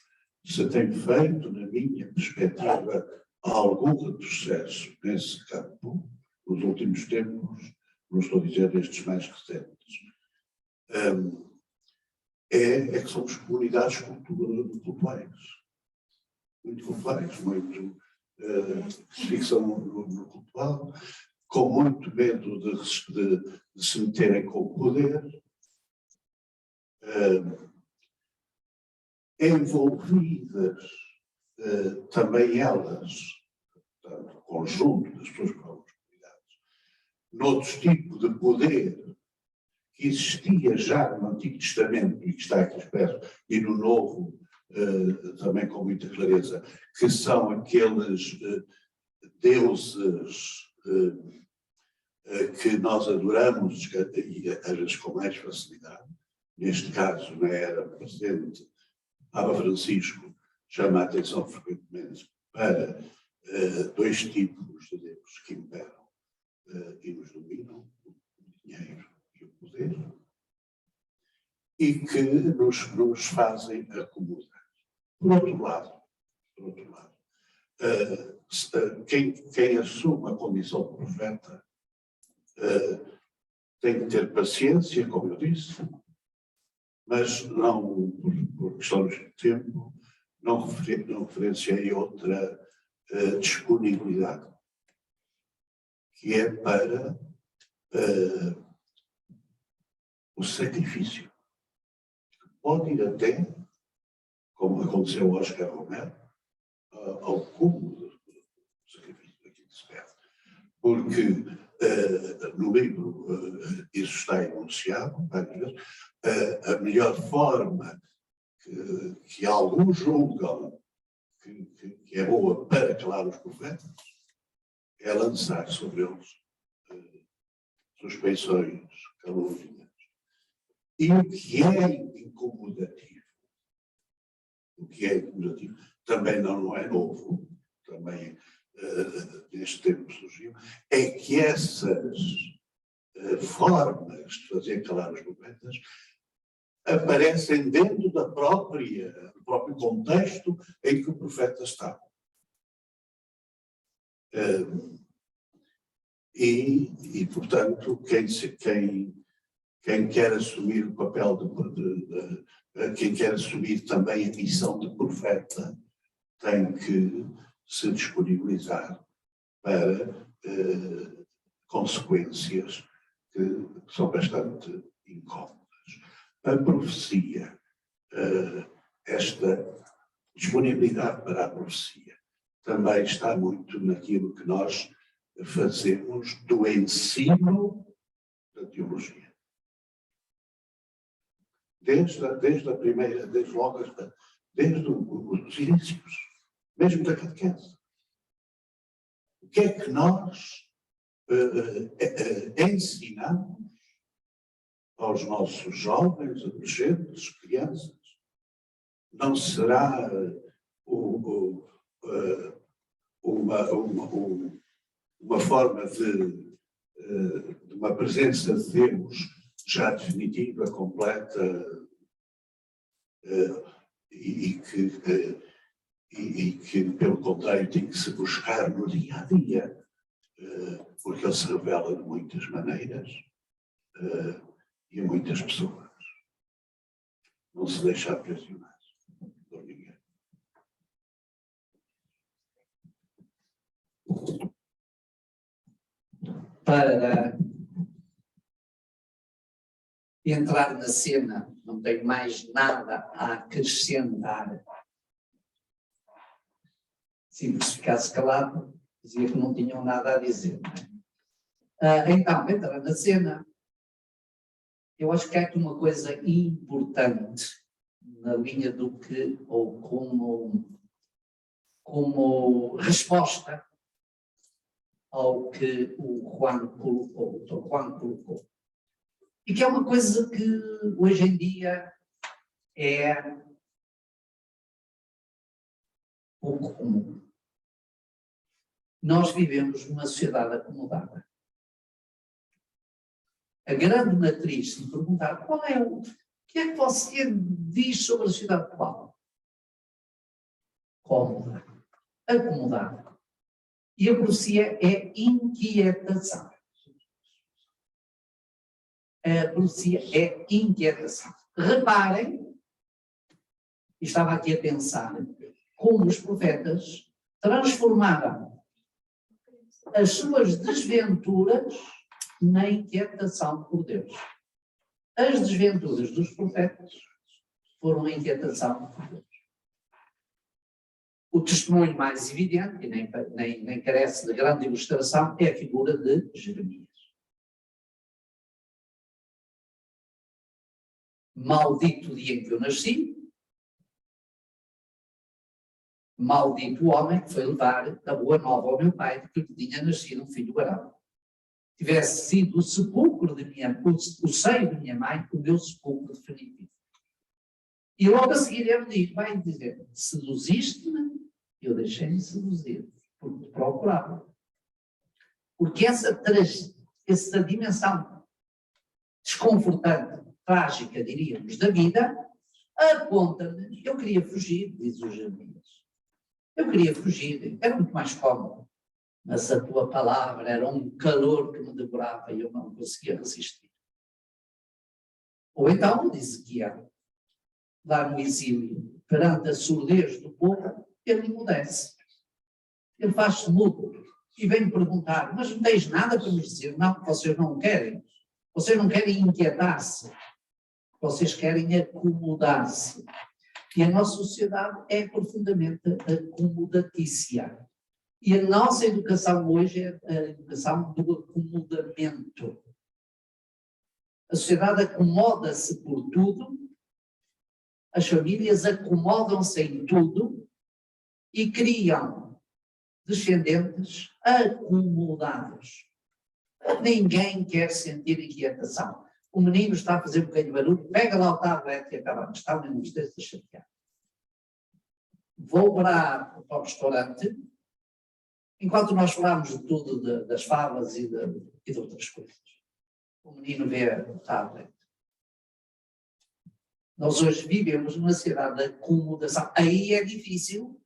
se tem feito, na minha perspectiva, algum retrocesso nesse campo, nos últimos tempos, não estou a dizer destes mais recentes, é que somos comunidades culturais, muito culturais, muito que se fixam no cultural, com muito medo de se meterem com o poder, envolvidas também elas, portanto, o conjunto das suas próprias comunidades, noutros tipos de poder que existia já no Antigo Testamento e que está aqui expresso, e no Novo também com muita clareza, que são aqueles deuses que nós adoramos e às vezes com mais facilidade. Neste caso, na era presente, Papa Francisco chama a atenção frequentemente para dois tipos de Deus que imperam e nos dominam, o dinheiro e o poder, e que nos fazem acomodar. Por outro lado, quem assume a condição de profeta tem que ter paciência, como eu disse, mas não, por questões de tempo, não referenciei outra disponibilidade, que é para o sacrifício, que pode ir até, como aconteceu ao Oscar Romero, ao cúmulo do sacrifício aqui que se pede. Porque no livro isso está enunciado várias vezes, a melhor forma que alguns julgam que é boa para calar os profetas é lançar sobre eles suspeições, calúnias. E o que é incomodativo, também não é novo, também neste tempo surgiu, é que essas formas de fazer calar os profetas aparecem dentro do próprio contexto em que o profeta está. Portanto, quem quer assumir o papel quem quer assumir também a missão de profeta tem que se disponibilizar para consequências que são bastante incómodas. A profecia, esta disponibilidade para a profecia, também está muito naquilo que nós fazemos do ensino da teologia. Desde a primeira, desde os inícios, mesmo da catequese. que é que nós ensinamos aos nossos jovens, adolescentes, crianças? Não será uma forma de uma presença de Deus já definitiva, completa, e que, pelo contrário, tem que se buscar no dia a dia, porque ele se revela de muitas maneiras e a muitas pessoas. Não se deixa aprisionar por ninguém. Para entrar na cena, não tenho mais nada a acrescentar. Se ficasse calado, dizia que não tinham nada a dizer. Então, entrar na cena, eu acho que há aqui uma coisa importante na linha do que, ou como resposta ao que o Dr. Juan colocou. E que é uma coisa que hoje em dia é pouco comum. Nós vivemos numa sociedade acomodada. A grande matriz, se me perguntar o que é que você diz sobre a sociedade atual? Cómoda, acomodada. E a profecia é inquietação. A profecia é inquietação. Reparem, estava aqui a pensar, como os profetas transformaram as suas desventuras na inquietação por Deus. As desventuras dos profetas foram a inquietação por Deus. O testemunho mais evidente, e nem carece de grande ilustração, é a figura de Jeremias. Maldito o dia em que eu nasci, maldito o homem que foi levar a boa nova ao meu pai de que lhe tinha nascido um filho varão. Tivesse sido o sepulcro o seio de minha mãe, o meu sepulcro definitivo. E logo a seguir ele vai dizer, seduziste-me, eu deixei-me seduzir, porque te procurava. Porque essa dimensão desconfortante, trágica, diríamos, da vida, aponta-me, eu queria fugir, diz o Jeremias. Eu queria fugir, era muito mais cómodo. Mas a tua palavra era um calor que me devorava e eu não conseguia resistir. Ou então, diz Ezequiel, lá no exílio, perante a surdez do povo, ele emudece. Ele faz-se mudo e vem perguntar, mas não tens nada para nos dizer? Não, vocês não querem. Vocês não querem inquietar-se. Vocês querem acomodar-se. E a nossa sociedade é profundamente acomodatícia. E a nossa educação hoje é a educação do acomodamento. A sociedade acomoda-se por tudo, as famílias acomodam-se em tudo e criam descendentes acomodados. Ninguém quer sentir inquietação. O menino está a fazer um bocadinho de barulho, pega lá o tablet e acaba de estar, não esteja chateado. Vou para o restaurante, enquanto nós falamos de tudo, das favas e de outras coisas. O menino vê o tablet. Nós hoje vivemos numa sociedade de acomodação. Aí é difícil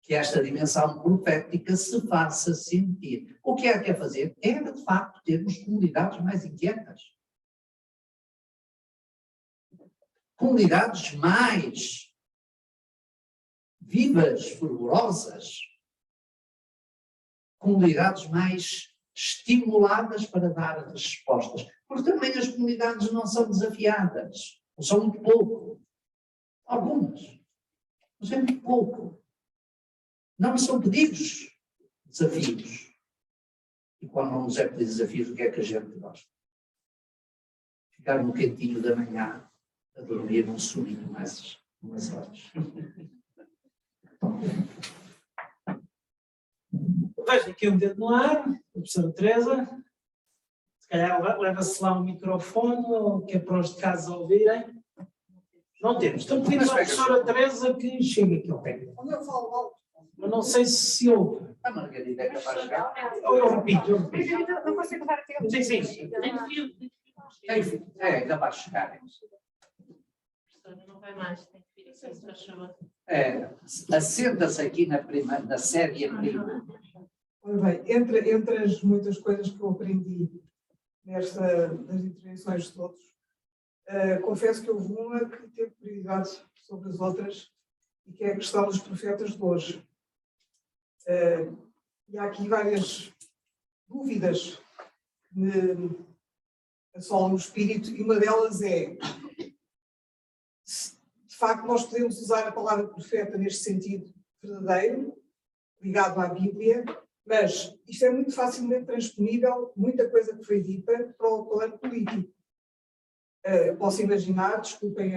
que esta dimensão profética se faça sentir. O que é que é fazer? É, de facto, termos comunidades mais inquietas. Comunidades mais vivas, fervorosas. Comunidades mais estimuladas para dar respostas. Porque também as comunidades não são desafiadas. Ou são muito pouco. Algumas. Mas é muito pouco. Não são pedidos desafios. E quando não nos é pedido desafios, o que é que a gente gosta? Ficar no cantinho da manhã a dormir num soninho umas horas. vejo aqui um dedo no ar, a professora Teresa. Se calhar leva-se lá um microfone, que é para os de casa ouvirem. Não temos. Então pedimos à professora Teresa que chegue aqui ao pé. Mas não sei se ouve. A Margarida é capaz de chegar. Eu repito. Não consigo dar tempo. Sim, sim. É capaz de chegar. Não vai mais, tem que vir aqui, se faz favor. Assenta-se aqui na sede a prima. Ora bem, entre as muitas coisas que eu aprendi das intervenções de todos, confesso que houve uma que teve prioridade sobre as outras e que é a questão dos profetas de hoje. E há aqui várias dúvidas que me assolam o espírito e uma delas é se, de facto, nós podemos usar a palavra profeta neste sentido verdadeiro, ligado à Bíblia, mas isto é muito facilmente transponível, muita coisa que foi dita, para o plano político. Posso imaginar, desculpem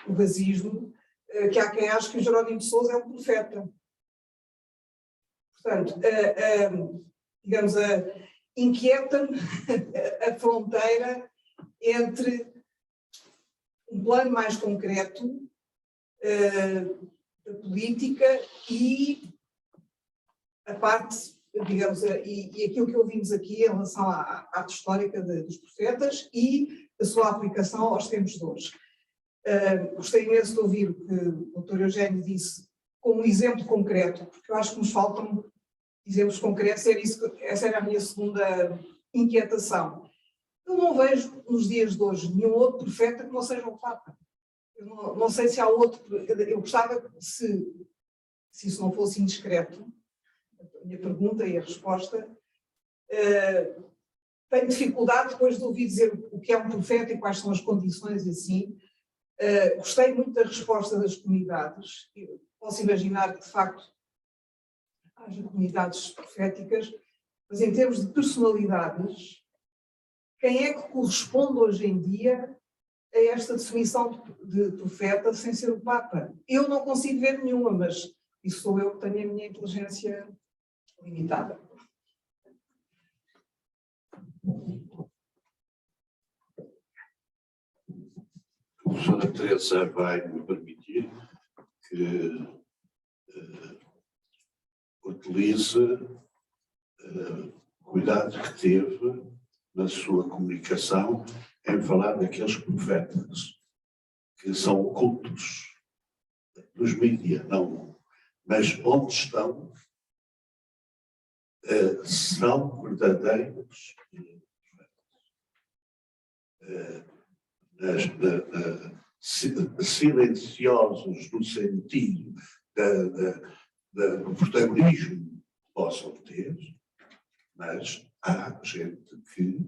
o racismo, que há quem ache que o Jerónimo de Sousa é um profeta. Portanto, digamos, inquieta-me a fronteira entre um plano mais concreto da política e a parte, digamos, e aquilo que ouvimos aqui em relação à arte histórica dos profetas e a sua aplicação aos tempos de hoje. Gostei imenso de ouvir o que o Dr. Eugénio disse como exemplo concreto, porque eu acho que nos faltam exemplos concretos, essa era a minha segunda inquietação. Eu não vejo nos dias de hoje nenhum outro profeta que não seja o Papa. Eu não sei se há outro, eu gostava que se isso não fosse indiscreto, a minha pergunta e a resposta, tenho dificuldade depois de ouvir dizer o que é um profeta e quais são as condições e assim. Gostei muito da resposta das comunidades. Eu posso imaginar que, de facto, haja comunidades proféticas, mas em termos de personalidades, quem é que corresponde hoje em dia a esta definição de profeta sem ser o Papa? Eu não consigo ver nenhuma, mas isso sou eu que tenho a minha inteligência limitada. A professora Teresa vai me permitir que utilize o cuidado que teve na sua comunicação em falar daqueles profetas que são ocultos dos mídias, não, mas onde estão são verdadeiros silenciosos no sentido do protagonismo que possam ter, mas há gente que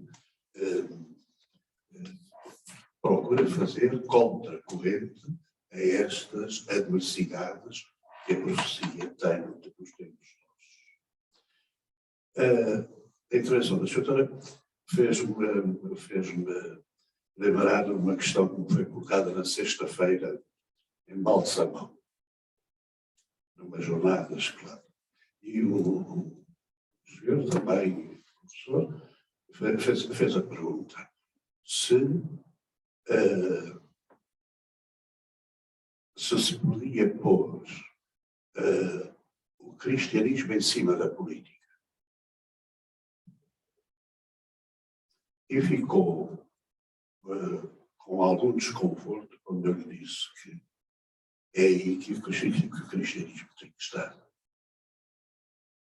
procura fazer contracorrente a estas adversidades que a profecia tem nos tempos nossos. A intervenção da senhora fez-me lembrar uma questão que me foi colocada na sexta-feira em Balsamão, numa jornada escolar. E o senhor também, o professor, fez a pergunta se podia pôr o cristianismo em cima da política. E ficou com algum desconforto quando eu lhe disse que é aí que o cristianismo tem que estar.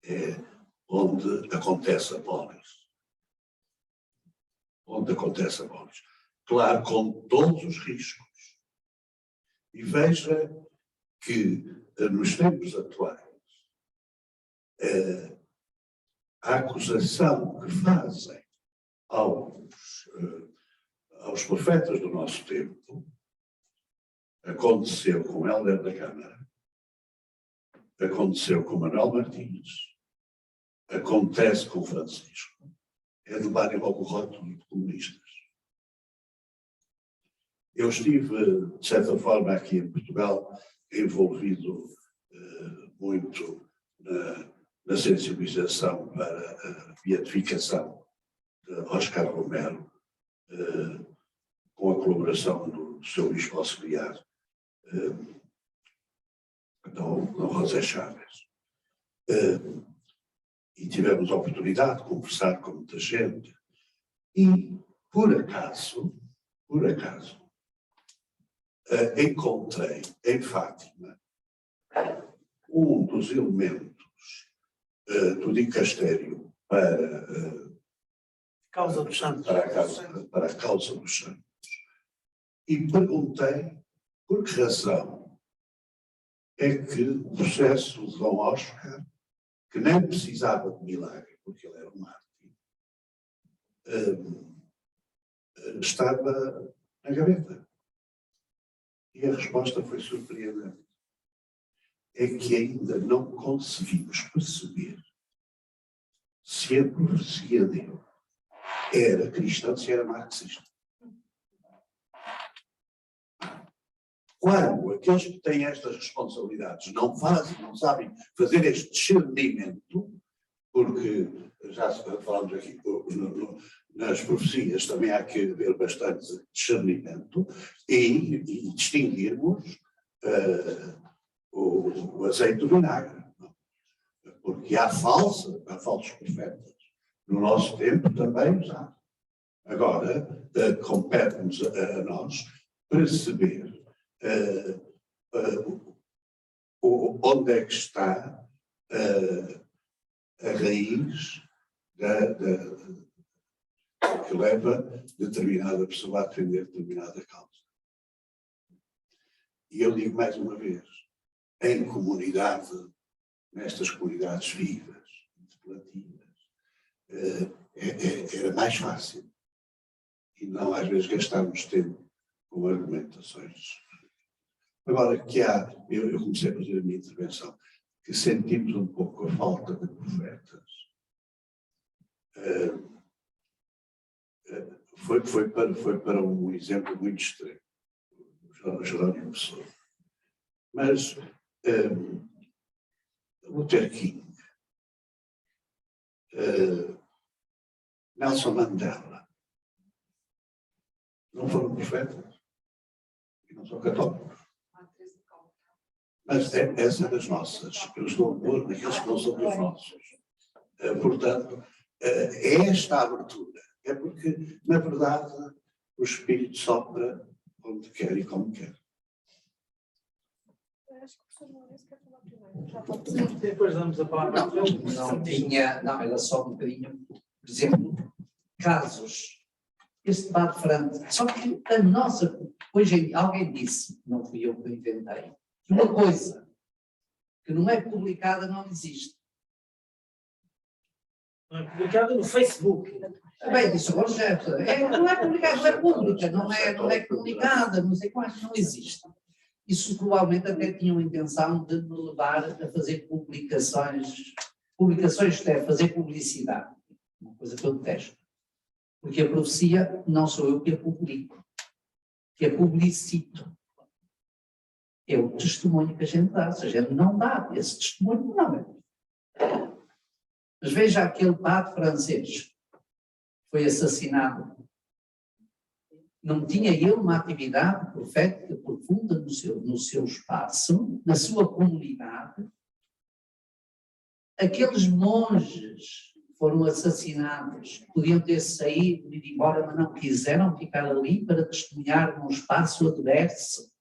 É onde acontece a polis. Onde acontece a polis. Claro, com todos os riscos. E veja que nos tempos atuais a acusação que fazem aos profetas do nosso tempo aconteceu com o Hélder da Câmara, aconteceu com Manuel Martins, acontece com Francisco, é de levarem logo o rótulo de comunistas. Eu estive, de certa forma, aqui em Portugal, envolvido muito na sensibilização para a beatificação de Oscar Romero, com a colaboração do seu bispo auxiliar, Dom José Chaves. E tivemos a oportunidade de conversar com muita gente. E, por acaso, encontrei em Fátima um dos elementos do dicastério para Causa dos Santos. para a causa dos santos. E perguntei por que razão é que o processo de Dom Oscar, que nem precisava de milagre, porque ele era um mártir, estava na gaveta. E a resposta foi surpreendente. É que ainda não conseguimos perceber se a profecia dele era cristã ou se era marxista. Quando aqueles que têm estas responsabilidades não sabem fazer este discernimento, porque já falamos aqui nas profecias, também há que haver bastante discernimento e distinguirmos o azeite do vinagre. Porque há falsos profetas. No nosso tempo também já. Agora, compete-nos a nós perceber onde é que está a raiz que leva determinada pessoa a defender determinada causa. E eu digo mais uma vez, em comunidade, nestas comunidades vivas, contemplativas, era mais fácil. E não às vezes gastarmos tempo com argumentações. Agora que eu comecei a fazer a minha intervenção, que sentimos um pouco a falta de profetas. Foi para um exemplo muito extremo, o Jerónimo Pessoa. Mas Luther King, Nelson Mandela, não foram profetas e não são católicos. Mas essa é das nossas. Eu estou a pôr naqueles que não são dos nossos. Portanto, esta abertura é porque, na verdade, o Espírito sopra onde quer e como quer. Acho que o professor Lourenço quer falar primeiro. Já pode dizer. Depois damos a palavra. Não, era só um bocadinho, por exemplo, casos, este debate franco, só que a nossa, hoje alguém disse, não fui eu que inventei, que uma coisa que não é publicada não existe. Não é publicada no Facebook. Também disse o Rogério, não é publicada, não é pública, não é comunicada, não sei quais, não existe. Isso provavelmente até tinham a intenção de me levar a fazer publicações, isto é, fazer publicidade, uma coisa que eu detesto. Porque a profecia não sou eu que a publico, que a publicito. É o testemunho que a gente dá, se a gente não dá esse testemunho, não é. Mas veja aquele padre francês que foi assassinado. Não tinha ele uma atividade profética profunda no seu espaço, na sua comunidade. Aqueles monges que foram assassinados, podiam ter saído e ido embora, mas não quiseram ficar ali para testemunhar num espaço adverso,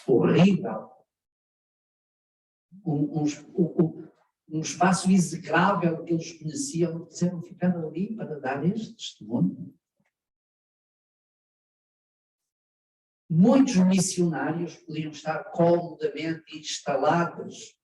horrível. Um espaço execrável que eles conheciam, quiseram ficar ali para dar este testemunho. Muitos missionários podiam estar comodamente instalados